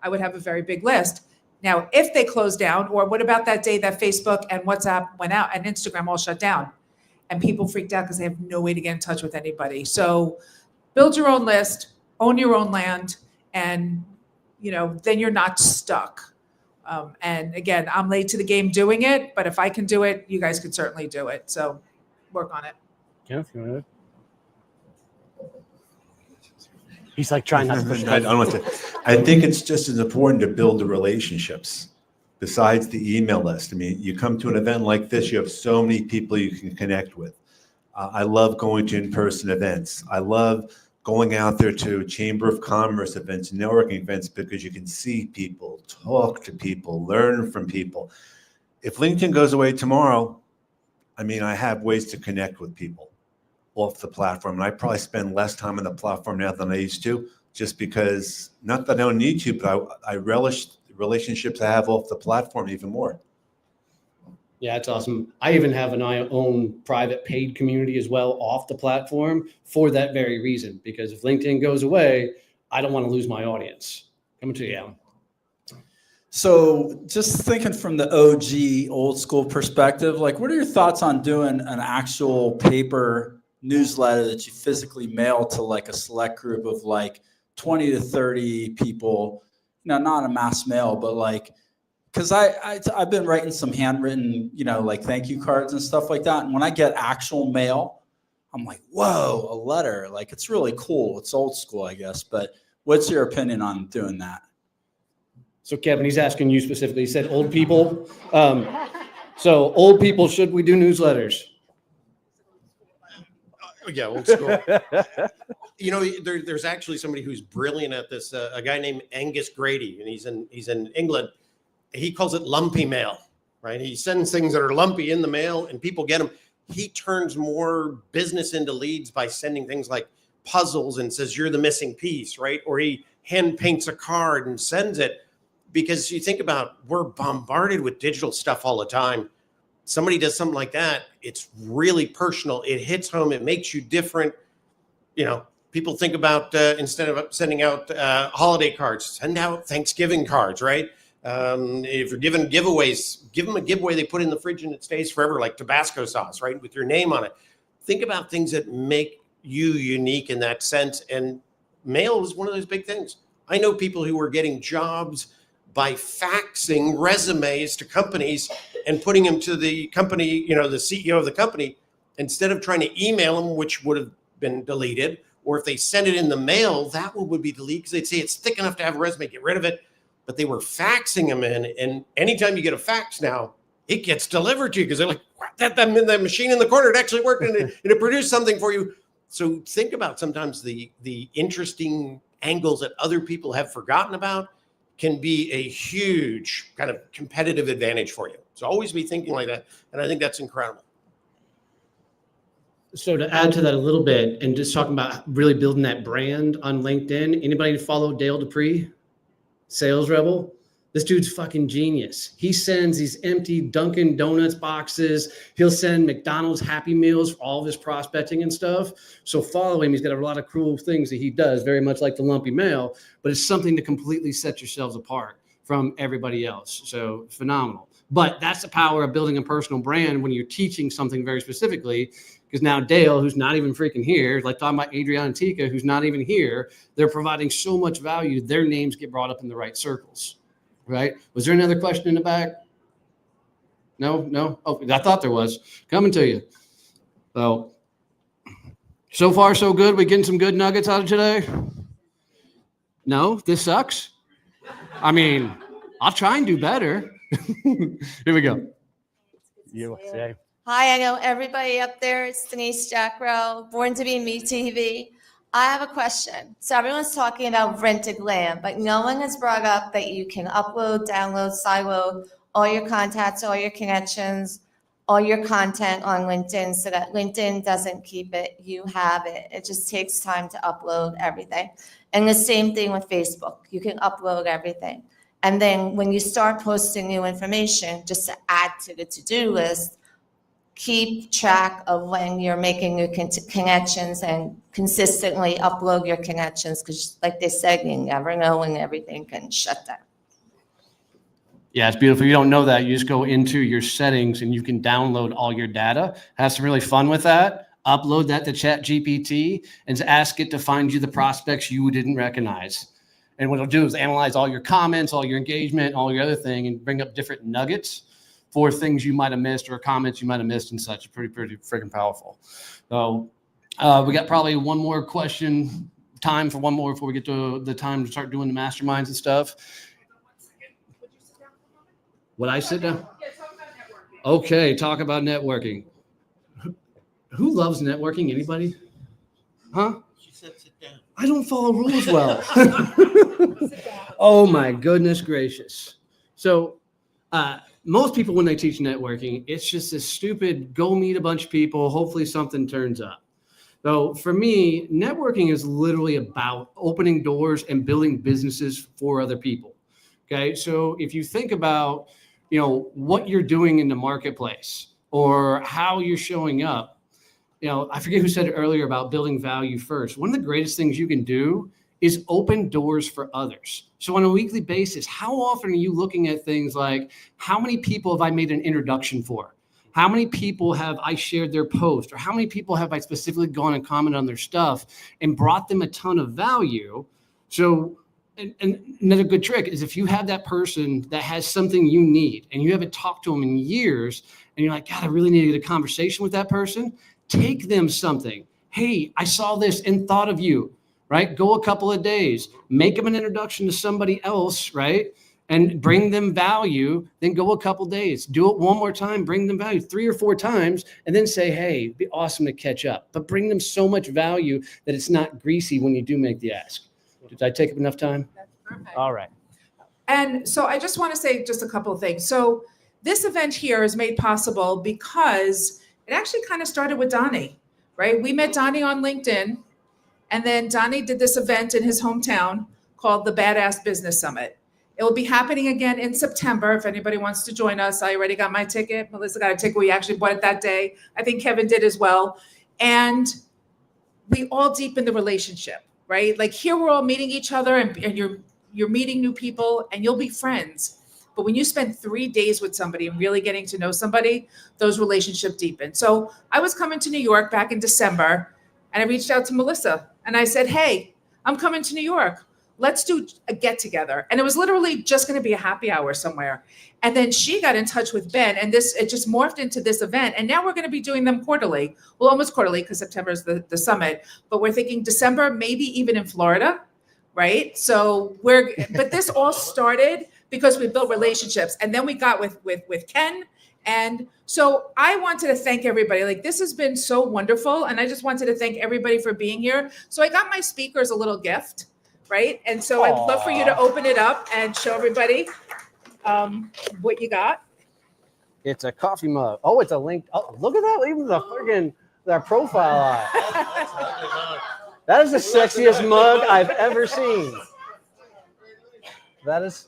I would have a very big list. Now, if they close down, or what about that day that Facebook and WhatsApp went out and Instagram all shut down and people freaked out because they have no way to get in touch with anybody? So build your own list, own your own land, and then you're not stuck. And again, I'm late to the game doing it, but if I can do it, you guys could certainly do it. So work on it. Yeah, if you want to. He's like trying not to push. I don't want to. I think it's just as important to build the relationships besides the email list. I mean, you come to an event like this, you have so many people you can connect with. I love going to in-person events. I love going out there to Chamber of Commerce events, networking events, because you can see people, talk to people, learn from people. If LinkedIn goes away tomorrow, I mean, I have ways to connect with people off the platform. And I probably spend less time on the platform now than I used to, just because, not that I don't need to, but I relish the relationships I have off the platform even more. Yeah, that's awesome. I even have an own private paid community as well off the platform for that very reason, because if LinkedIn goes away, I don't want to lose my audience. Coming to you, Alan. So just thinking from the OG old school perspective, like what are your thoughts on doing an actual paper newsletter that you physically mail to like a select group of like 20 to 30 people, you know, not a mass mail, but like, because I've been writing some handwritten, you know, like thank you cards and stuff like that. And when I get actual mail, I'm like, whoa, a letter. Like it's really cool. It's old school, I guess. But what's your opinion on doing that? So Kevin, he's asking you specifically. He said old people. So old people, should we do newsletters? Yeah, old school. You know, there's actually somebody who's brilliant at this. A guy named Angus Grady, and he's in England. He calls it lumpy mail, right? He sends things that are lumpy in the mail, and people get them. He turns more business into leads by sending things like puzzles and says you're the missing piece, right? Or he hand paints a card and sends it. Because you think about, we're bombarded with digital stuff all the time. Somebody does something like that, it's really personal. It hits home. It makes you different. You know, people think about instead of sending out holiday cards, send out Thanksgiving cards, right? If you're giving giveaways, give them a giveaway they put in the fridge and it stays forever, like Tabasco sauce, right? With your name on it. Think about things that make you unique in that sense. And mail is one of those big things. I know people who are getting jobs by faxing resumes to companies and putting them to the company, you know, the CEO of the company, instead of trying to email them, which would have been deleted, or if they send it in the mail, that one would be deleted because they'd say it's thick enough to have a resume, get rid of it. But they were faxing them in, and anytime you get a fax now, it gets delivered to you because they're like, that machine in the corner, it actually worked and it produced something for you. So think about sometimes the interesting angles that other people have forgotten about can be a huge kind of competitive advantage for you. So always be thinking like that. And I think that's incredible. So to add to that a little bit and just talking about really building that brand on LinkedIn, anybody follow Dale Dupree, Sales Rebel? This dude's fucking genius. He sends these empty Dunkin' Donuts boxes. He'll send McDonald's Happy Meals for all of his prospecting and stuff. So follow him. He's got a lot of cool things that he does, very much like the lumpy mail, but it's something to completely set yourselves apart from everybody else. So phenomenal. But that's the power of building a personal brand when you're teaching something very specifically. Because now Dale, who's not even freaking here, like talking about Adriana and Tika, who's not even here, they're providing so much value. Their names get brought up in the right circles. Right? Was there another question in the back? No? Oh, I thought there was. Coming to you. So far, so good. We getting some good nuggets out of today? No? This sucks? I mean, I'll try and do better. Here we go. USA. Hi, I know everybody up there. It's Denise Jackrow, Born to be Me TV. I have a question. So everyone's talking about rented land, but no one has brought up that you can upload, download, sideload all your contacts, all your connections, all your content on LinkedIn so that LinkedIn doesn't keep it. You have it. It just takes time to upload everything. And the same thing with Facebook. You can upload everything. And then when you start posting new information, just to add to the to-do list, keep track of when you're making new connections and consistently upload your connections because like they said, you never know when everything can shut down. Yeah, it's beautiful. You don't know that. You just go into your settings and you can download all your data. Have some really fun with that. Upload that to ChatGPT and ask it to find you the prospects you didn't recognize. And what it'll do is analyze all your comments, all your engagement, all your other thing, and bring up different nuggets for things you might have missed or comments you might have missed and such. Pretty freaking powerful. So we got probably one more question time for one more before we get to the time to start doing the masterminds and stuff. Would I sit down? Okay, talk about networking. Who loves networking? Anybody? Huh? She said sit down. I don't follow rules well. Oh my goodness gracious. So most people, when they teach networking, it's just this stupid go meet a bunch of people, hopefully something turns up. So for me, networking is literally about opening doors and building businesses for other people. Okay, so if you think about, you know, what you're doing in the marketplace or how you're showing up, you know, I forget who said it earlier about building value first. One of the greatest things you can do is open doors for others. So on a weekly basis, how often are you looking at things like, how many people have I made an introduction for? How many people have I shared their post? Or how many people have I specifically gone and commented on their stuff and brought them a ton of value? So and another good trick is if you have that person that has something you need and you haven't talked to them in years and you're like, God, I really need to get a conversation with that person. Take them something. Hey, I saw this and thought of you, right? Go a couple of days, make them an introduction to somebody else, right? And bring them value, then go a couple days, do it one more time, bring them value 3 or 4 times, and then say, hey, it'd be awesome to catch up. But bring them so much value that it's not greasy when you do make the ask. Did I take up enough time? That's perfect. All right. And so I just want to say just a couple of things. So this event here is made possible because it actually kind of started with Donnie, right? We met Donnie on LinkedIn, and then Donnie did this event in his hometown called the Badass Business Summit. It will be happening again in September. If anybody wants to join us, I already got my ticket. Melissa got a ticket. We actually bought it that day. I think Kevin did as well. And we all deepen the relationship, right? Like here we're all meeting each other and you're meeting new people and you'll be friends. But when you spend 3 days with somebody and really getting to know somebody, those relationships deepen. So I was coming to New York back in December and I reached out to Melissa and I said, hey, I'm coming to New York. Let's do a get together. And it was literally just going to be a happy hour somewhere. And then she got in touch with Ben and it just morphed into this event. And now we're going to be doing them quarterly. Well, almost quarterly because September is the summit, but we're thinking December, maybe even in Florida, right? So but this all started because we built relationships and then we got with Ken. And so I wanted to thank everybody. Like this has been so wonderful. And I just wanted to thank everybody for being here. So I got my speakers a little gift. Right. And so I'd love for you to open it up and show everybody what you got. It's a coffee mug. Oh, it's a link. Oh, look at that. Even the friggin' that profile art. That is the sexiest mug I've ever seen. That is.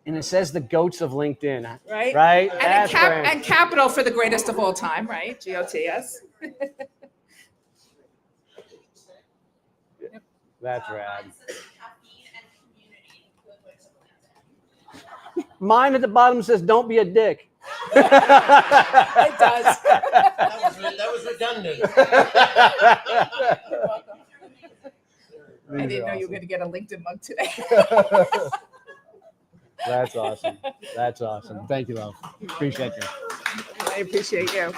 And it says the goats of LinkedIn. Right. Right. And capital for the greatest of all time, right? GOTS. That's rad. Mine at the bottom says, don't be a dick. It does. That was redundant. I didn't know you were going to get a LinkedIn mug today. That's awesome. That's awesome. Thank you, love. Appreciate you. I appreciate you.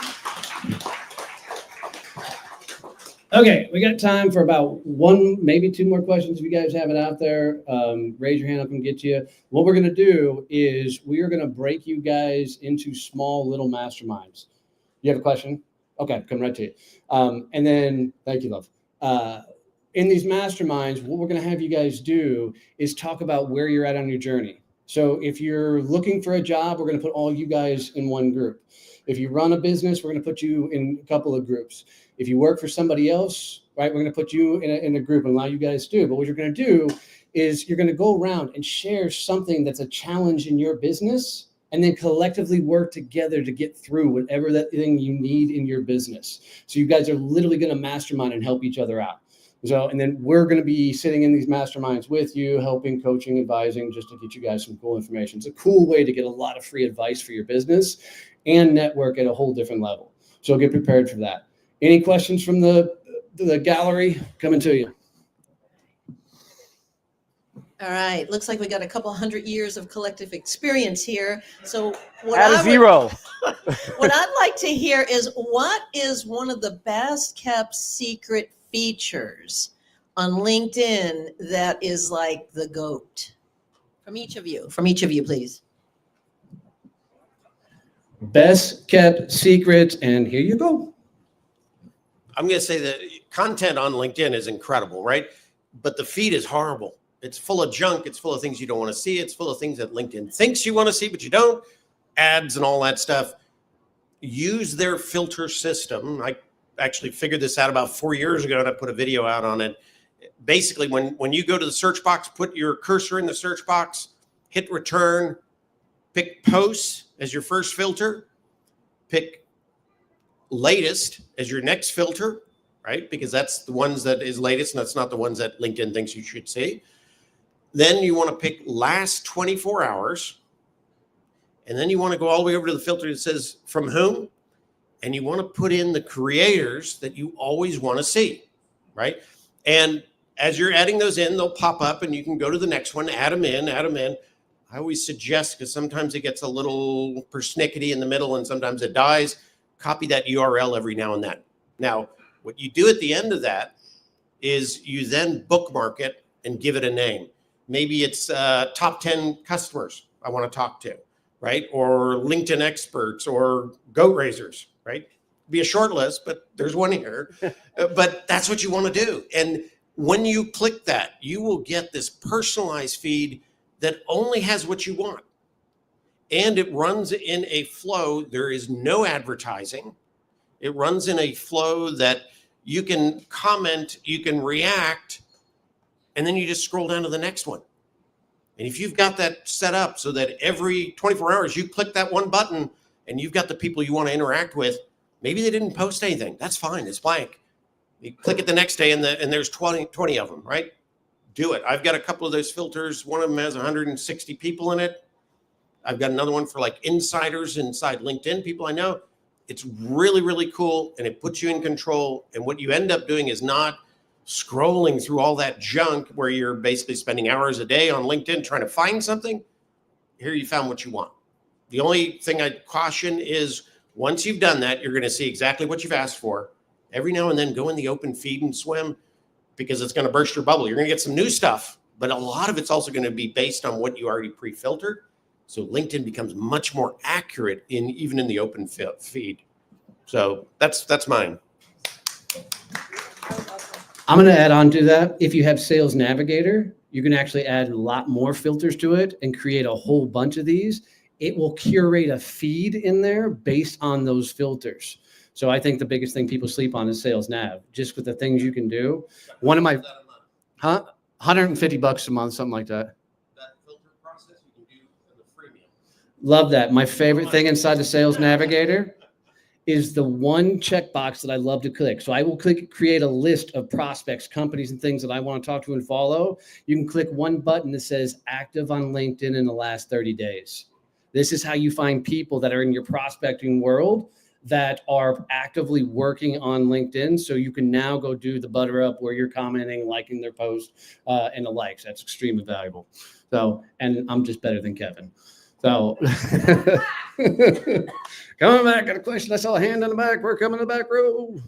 Okay, we got time for about 1, maybe 2 more questions. If you guys have it out there, raise your hand up and get you. What we're going to do is we are going to break you guys into small little masterminds. You have a question? Okay, come right to you. And then, thank you, love. In these masterminds, what we're going to have you guys do is talk about where you're at on your journey. So if you're looking for a job, we're going to put all you guys in one group. If you run a business, we're going to put you in a couple of groups. If you work for somebody else, right, we're going to put you in a group and allow you guys to do. But what you're going to do is you're going to go around and share something that's a challenge in your business and then collectively work together to get through whatever that thing you need in your business. So you guys are literally going to mastermind and help each other out. So, and then we're going to be sitting in these masterminds with you, helping, coaching, advising, just to get you guys some cool information. It's a cool way to get a lot of free advice for your business and network at a whole different level. So get prepared for that. Any questions from the gallery coming to you? All right, looks like we got a couple hundred years of collective experience here. So what Add a I would- zero. what I'd like to hear is what is one of the best kept secret features on LinkedIn that is like the GOAT? From each of you, please. Best kept secret, and here you go. I'm going to say that content on LinkedIn is incredible, right? But the feed is horrible. It's full of junk. It's full of things you don't want to see. It's full of things that LinkedIn thinks you want to see, but you don't. Ads and all that stuff. Use their filter system. I actually figured this out about 4 years ago, and I put a video out on it. Basically, when you go to the search box, put your cursor in the search box, hit return, pick posts as your first filter, pick latest as your next filter, right? Because that's the ones that is latest, and that's not the ones that LinkedIn thinks you should see. Then you want to pick last 24 hours. And then you want to go all the way over to the filter that says from whom. And you want to put in the creators that you always want to see, right? And as you're adding those in, they'll pop up and you can go to the next one, add them in. I always suggest, because sometimes it gets a little persnickety in the middle and sometimes it dies, copy that URL every now and then. Now, what you do at the end of that is you then bookmark it and give it a name. Maybe it's top 10 customers I want to talk to, right? Or LinkedIn experts or goat raisers, right? Be a short list, but there's one here. But that's what you want to do. And when you click that, you will get this personalized feed that only has what you want. And it runs in a flow. There is no advertising. It runs in a flow that you can comment, you can react, and then you just scroll down to the next one. And if you've got that set up so that every 24 hours you click that one button and you've got the people you want to interact with, maybe they didn't post anything. That's fine. It's blank. You click it the next day and there's 20 of them, right? Do it. I've got a couple of those filters. One of them has 160 people in it. I've got another one for like insiders inside LinkedIn, people I know. It's really, really cool, and it puts you in control. And what you end up doing is not scrolling through all that junk where you're basically spending hours a day on LinkedIn trying to find something. Here you found what you want. The only thing I'd caution is once you've done that, you're going to see exactly what you've asked for. Every now and then go in the open feed and swim, because it's going to burst your bubble. You're going to get some new stuff, but a lot of it's also going to be based on what you already pre-filtered. So LinkedIn becomes much more accurate even in the open feed. So that's mine. I'm going to add on to that. If you have Sales Navigator, you can actually add a lot more filters to it and create a whole bunch of these. It will curate a feed in there based on those filters. So I think the biggest thing people sleep on is Sales Nav, just with the things you can do. One of my, $150 a month, something like that. That filter process you can do in the freemium. Love that. My favorite thing inside the Sales Navigator is the one checkbox that I love to click. So I will create a list of prospects, companies, and things that I want to talk to and follow. You can click one button that says active on LinkedIn in the last 30 days. This is how you find people that are in your prospecting world that are actively working on LinkedIn. So you can now go do the butter up where you're commenting, liking their post, and the likes. That's extremely valuable. So, and I'm just better than Kevin. So coming back, got a question. I saw a hand in the back. We're coming to the back row.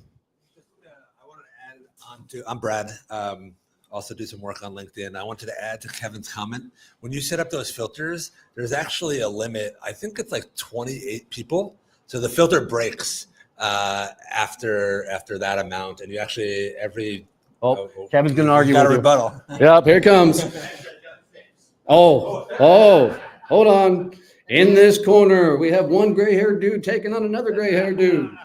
I'm Brad. Also do some work on LinkedIn. I wanted to add to Kevin's comment. When you set up those filters, there's actually a limit. I think it's like 28 people. So the filter breaks after that amount, and you actually Kevin's going to argue got with a you. rebuttal. Yep, here it comes. Hold on. In this corner, we have one gray-haired dude taking on another gray-haired dude.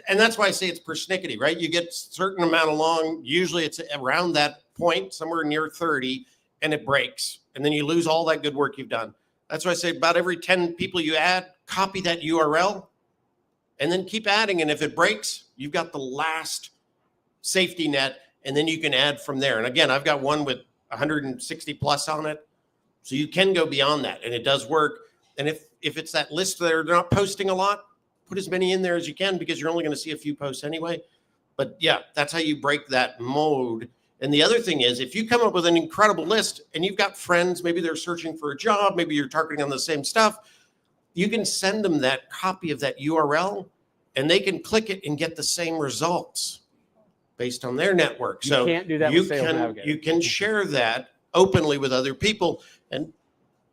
And that's why I say it's persnickety, right? You get a certain amount along. Usually it's around that point, somewhere near 30, and it breaks. And then you lose all that good work you've done. That's why I say about every 10 people you add, copy that URL and then keep adding. And if it breaks, you've got the last safety net, and then you can add from there. And again, I've got one with 160 plus on it. So you can go beyond that, and it does work. And if it's that list that they're not posting a lot, put as many in there as you can, because you're only going to see a few posts anyway. But yeah, that's how you break that mode And the other thing is, if you come up with an incredible list and you've got friends, maybe they're searching for a job, maybe you're targeting on the same stuff, you can send them that copy of that URL and they can click it and get the same results based on their network. You So can't do that with Sales Navigator. you can share that openly with other people, and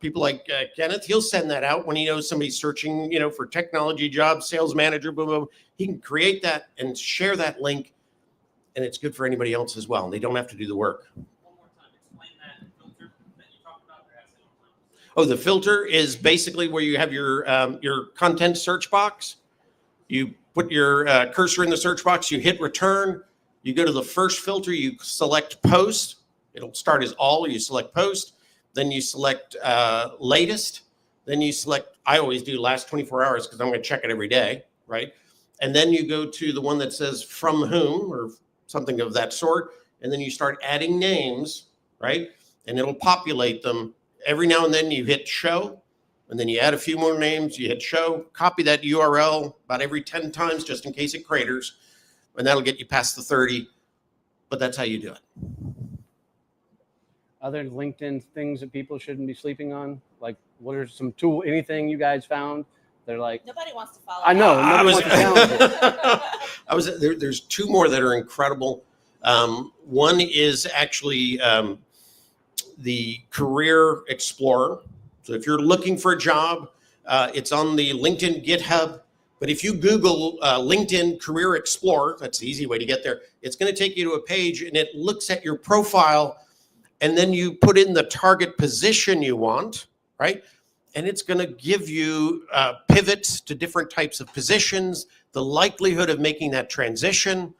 people like Kenneth, he'll send that out when he knows somebody's searching, for technology jobs, sales manager, blah, blah, blah. He can create that and share that link, and it's good for anybody else as well. They don't have to do the work. Oh, the filter is basically where you have your content search box. You put your cursor in the search box, you hit return, you go to the first filter, you select post. It'll start as all, you select post, then you select latest, then you select, I always do last 24 hours because I'm going to check it every day, right? And then you go to the one that says from whom or something of that sort, and then you start adding names, right? And it'll populate them. Every now and then you hit show, and then you add a few more names, you hit show, copy that URL about every 10 times just in case it craters, and that'll get you past the 30, but that's how you do it. Other LinkedIn things that people shouldn't be sleeping on? Like, what are some anything you guys found? They're like, Nobody wants to follow. I know. Nobody wants to challenge it. There's two more that are incredible. One is actually the Career Explorer. So if you're looking for a job, it's on the LinkedIn GitHub. But if you Google LinkedIn Career Explorer, that's the easy way to get there. It's going to take you to a page and it looks at your profile, and then you put in the target position you want, right? And it's going to give you pivots to different types of positions, the likelihood of making that transition,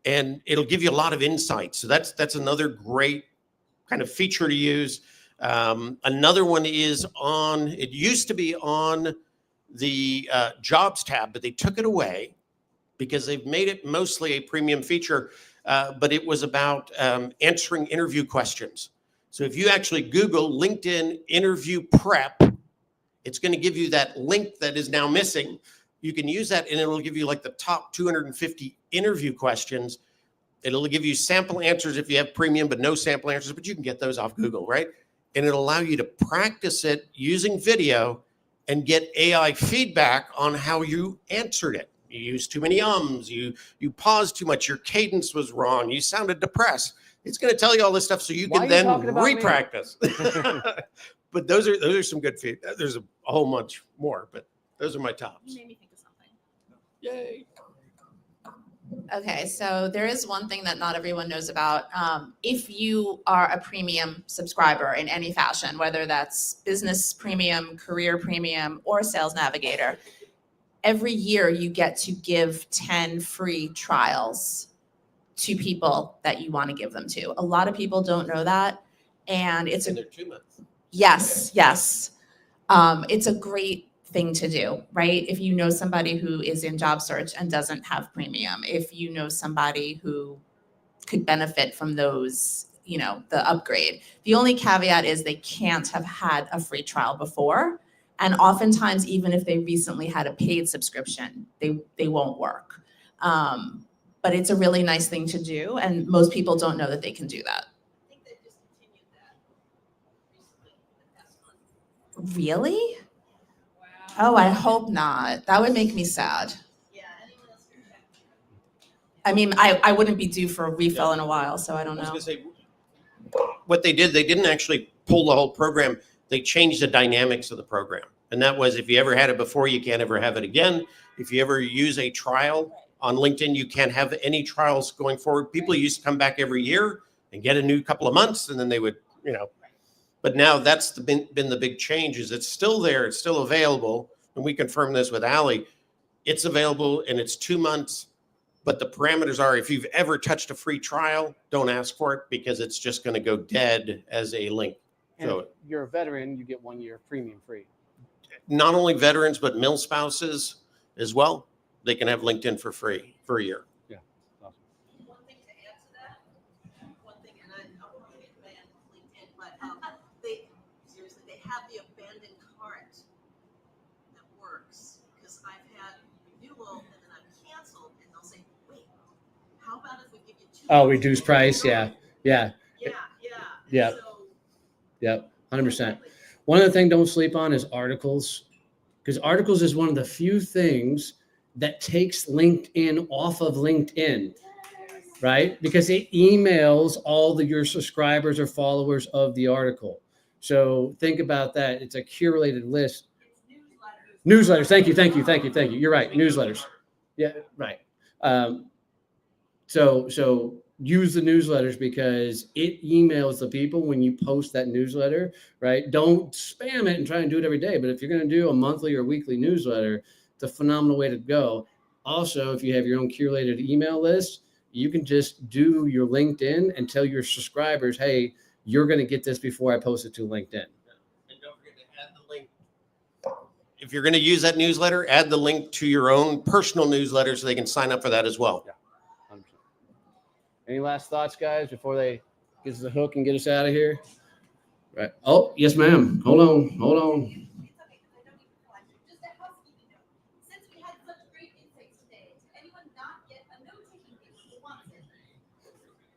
and it'll give you a lot of insight. So that's another great kind of feature to use. Another one is it used to be on the jobs tab, but they took it away because they've made it mostly a premium feature, but it was about answering interview questions. So if you actually Google LinkedIn interview prep, it's going to give you that link that is now missing. You can use that and it'll give you like the top 250 interview questions. It'll give you sample answers if you have premium, but no sample answers, but you can get those off Google, right? And it'll allow you to practice it using video and get AI feedback on how you answered it. You used too many ums, you paused too much, your cadence was wrong, you sounded depressed. It's going to tell you all this stuff so you can then re-practice. But those are some good feedback. There's a whole bunch more, but those are my tops. You made me think of something. Yay. Okay, so there is one thing that not everyone knows about. If you are a premium subscriber in any fashion, whether that's business premium, career premium, or sales navigator, every year you get to give 10 free trials to people that you want to give them to. A lot of people don't know that. And it's They're 2 months. Yes. It's a great thing to do, right? If you know somebody who is in job search and doesn't have premium, if you know somebody who could benefit from those, the upgrade. The only caveat is they can't have had a free trial before. And oftentimes, even if they recently had a paid subscription, they won't work. But it's a really nice thing to do. And most people don't know that they can do that. Really? Oh, I hope not. That would make me sad. I mean, I wouldn't be due for a refill in a while, so I don't know. I was going to say, what they didn't actually pull the whole program. They changed the dynamics of the program. And that was, if you ever had it before, you can't ever have it again. If you ever use a trial on LinkedIn, you can't have any trials going forward. People used to come back every year and get a new couple of months, and then they would, But now that's been the big change. Is it's still there, it's still available, and we confirmed this with Allie. It's available and it's 2 months, but the parameters are: if you've ever touched a free trial, don't ask for it because it's just going to go dead as a link. And So if you're a veteran, you get 1 year premium free. not only veterans but mill spouses as well, they can have LinkedIn for free for a year. Yeah, awesome. One thing to add to that, and I'll probably get banned from LinkedIn, but they have the abandoned cart that works, because I've had renewal and then I've canceled, and they'll say, wait, how about if we give you Oh, reduced price. Yeah. Yeah. Yeah. Yep. 100%. One other thing don't sleep on is articles, because articles is one of the few things that takes LinkedIn off of LinkedIn, right? Because it emails all your subscribers or followers of the article. So think about that. It's a curated list. Newsletters. Thank you. You're right. Newsletters. Yeah, right. So use the newsletters because it emails the people when you post that newsletter, right? Don't spam it and try and do it every day. But if you're going to do a monthly or weekly newsletter, it's a phenomenal way to go. Also, if you have your own curated email list, you can just do your LinkedIn and tell your subscribers, hey, you're going to get this before I post it to LinkedIn. And don't forget to add the link. If you're going to use that newsletter, add the link to your own personal newsletter so they can sign up for that as well. Yeah. Any last thoughts, guys, before they get us the hook and get us out of here? Right. Oh, yes, ma'am. Hold on.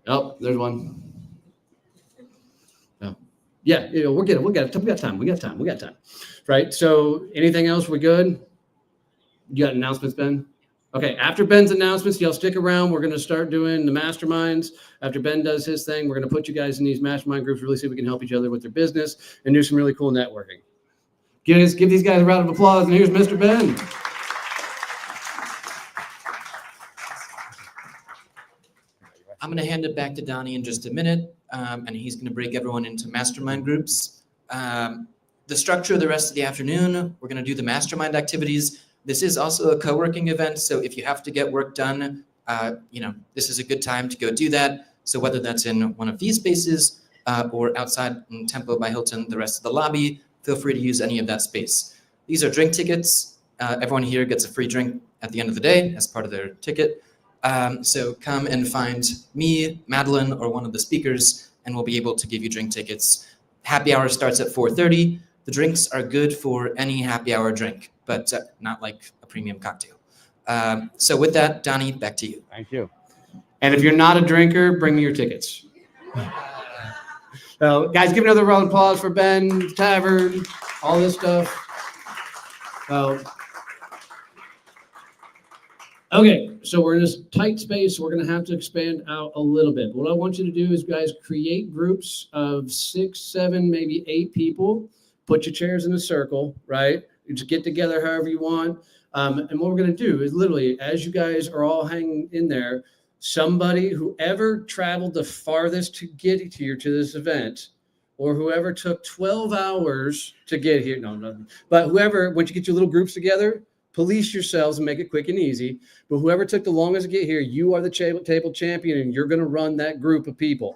Oh, there's one. Oh. Yeah, we'll get it. We got time. Right. So anything else? We good? You got announcements, Ben? Okay, after Ben's announcements, y'all stick around. We're going to start doing the masterminds. After Ben does his thing, we're going to put you guys in these mastermind groups, really see if we can help each other with their business and do some really cool networking. Give these guys a round of applause. And here's Mr. Ben. I'm going to hand it back to Donnie in just a minute, and he's going to break everyone into mastermind groups. The structure of the rest of the afternoon, we're going to do the mastermind activities. This is also a co-working event, so if you have to get work done, this is a good time to go do that. So whether that's in one of these spaces or outside in Tempo by Hilton, the rest of the lobby, feel free to use any of that space. These are drink tickets. Everyone here gets a free drink at the end of the day as part of their ticket. So come and find me, Madeline, or one of the speakers, and we'll be able to give you drink tickets. Happy hour starts at 4:30. The drinks are good for any happy hour drink, but not like a premium cocktail. So with that, Donnie, back to you. Thank you. And if you're not a drinker, bring me your tickets. So, guys, give another round of applause for Ben, Tavern, all this stuff. Okay, so we're in this tight space. We're going to have to expand out a little bit. What I want you to do is, guys, create groups of 6, 7, maybe 8 people. Put your chairs in a circle, right? You just get together however you want. And what we're going to do is literally, as you guys are all hanging in there, whoever traveled the farthest to get here to this event, or whoever took 12 hours to get here, but whoever, once you get your little groups together, police yourselves and make it quick and easy. But whoever took the longest to get here, you are the table champion, and you're going to run that group of people.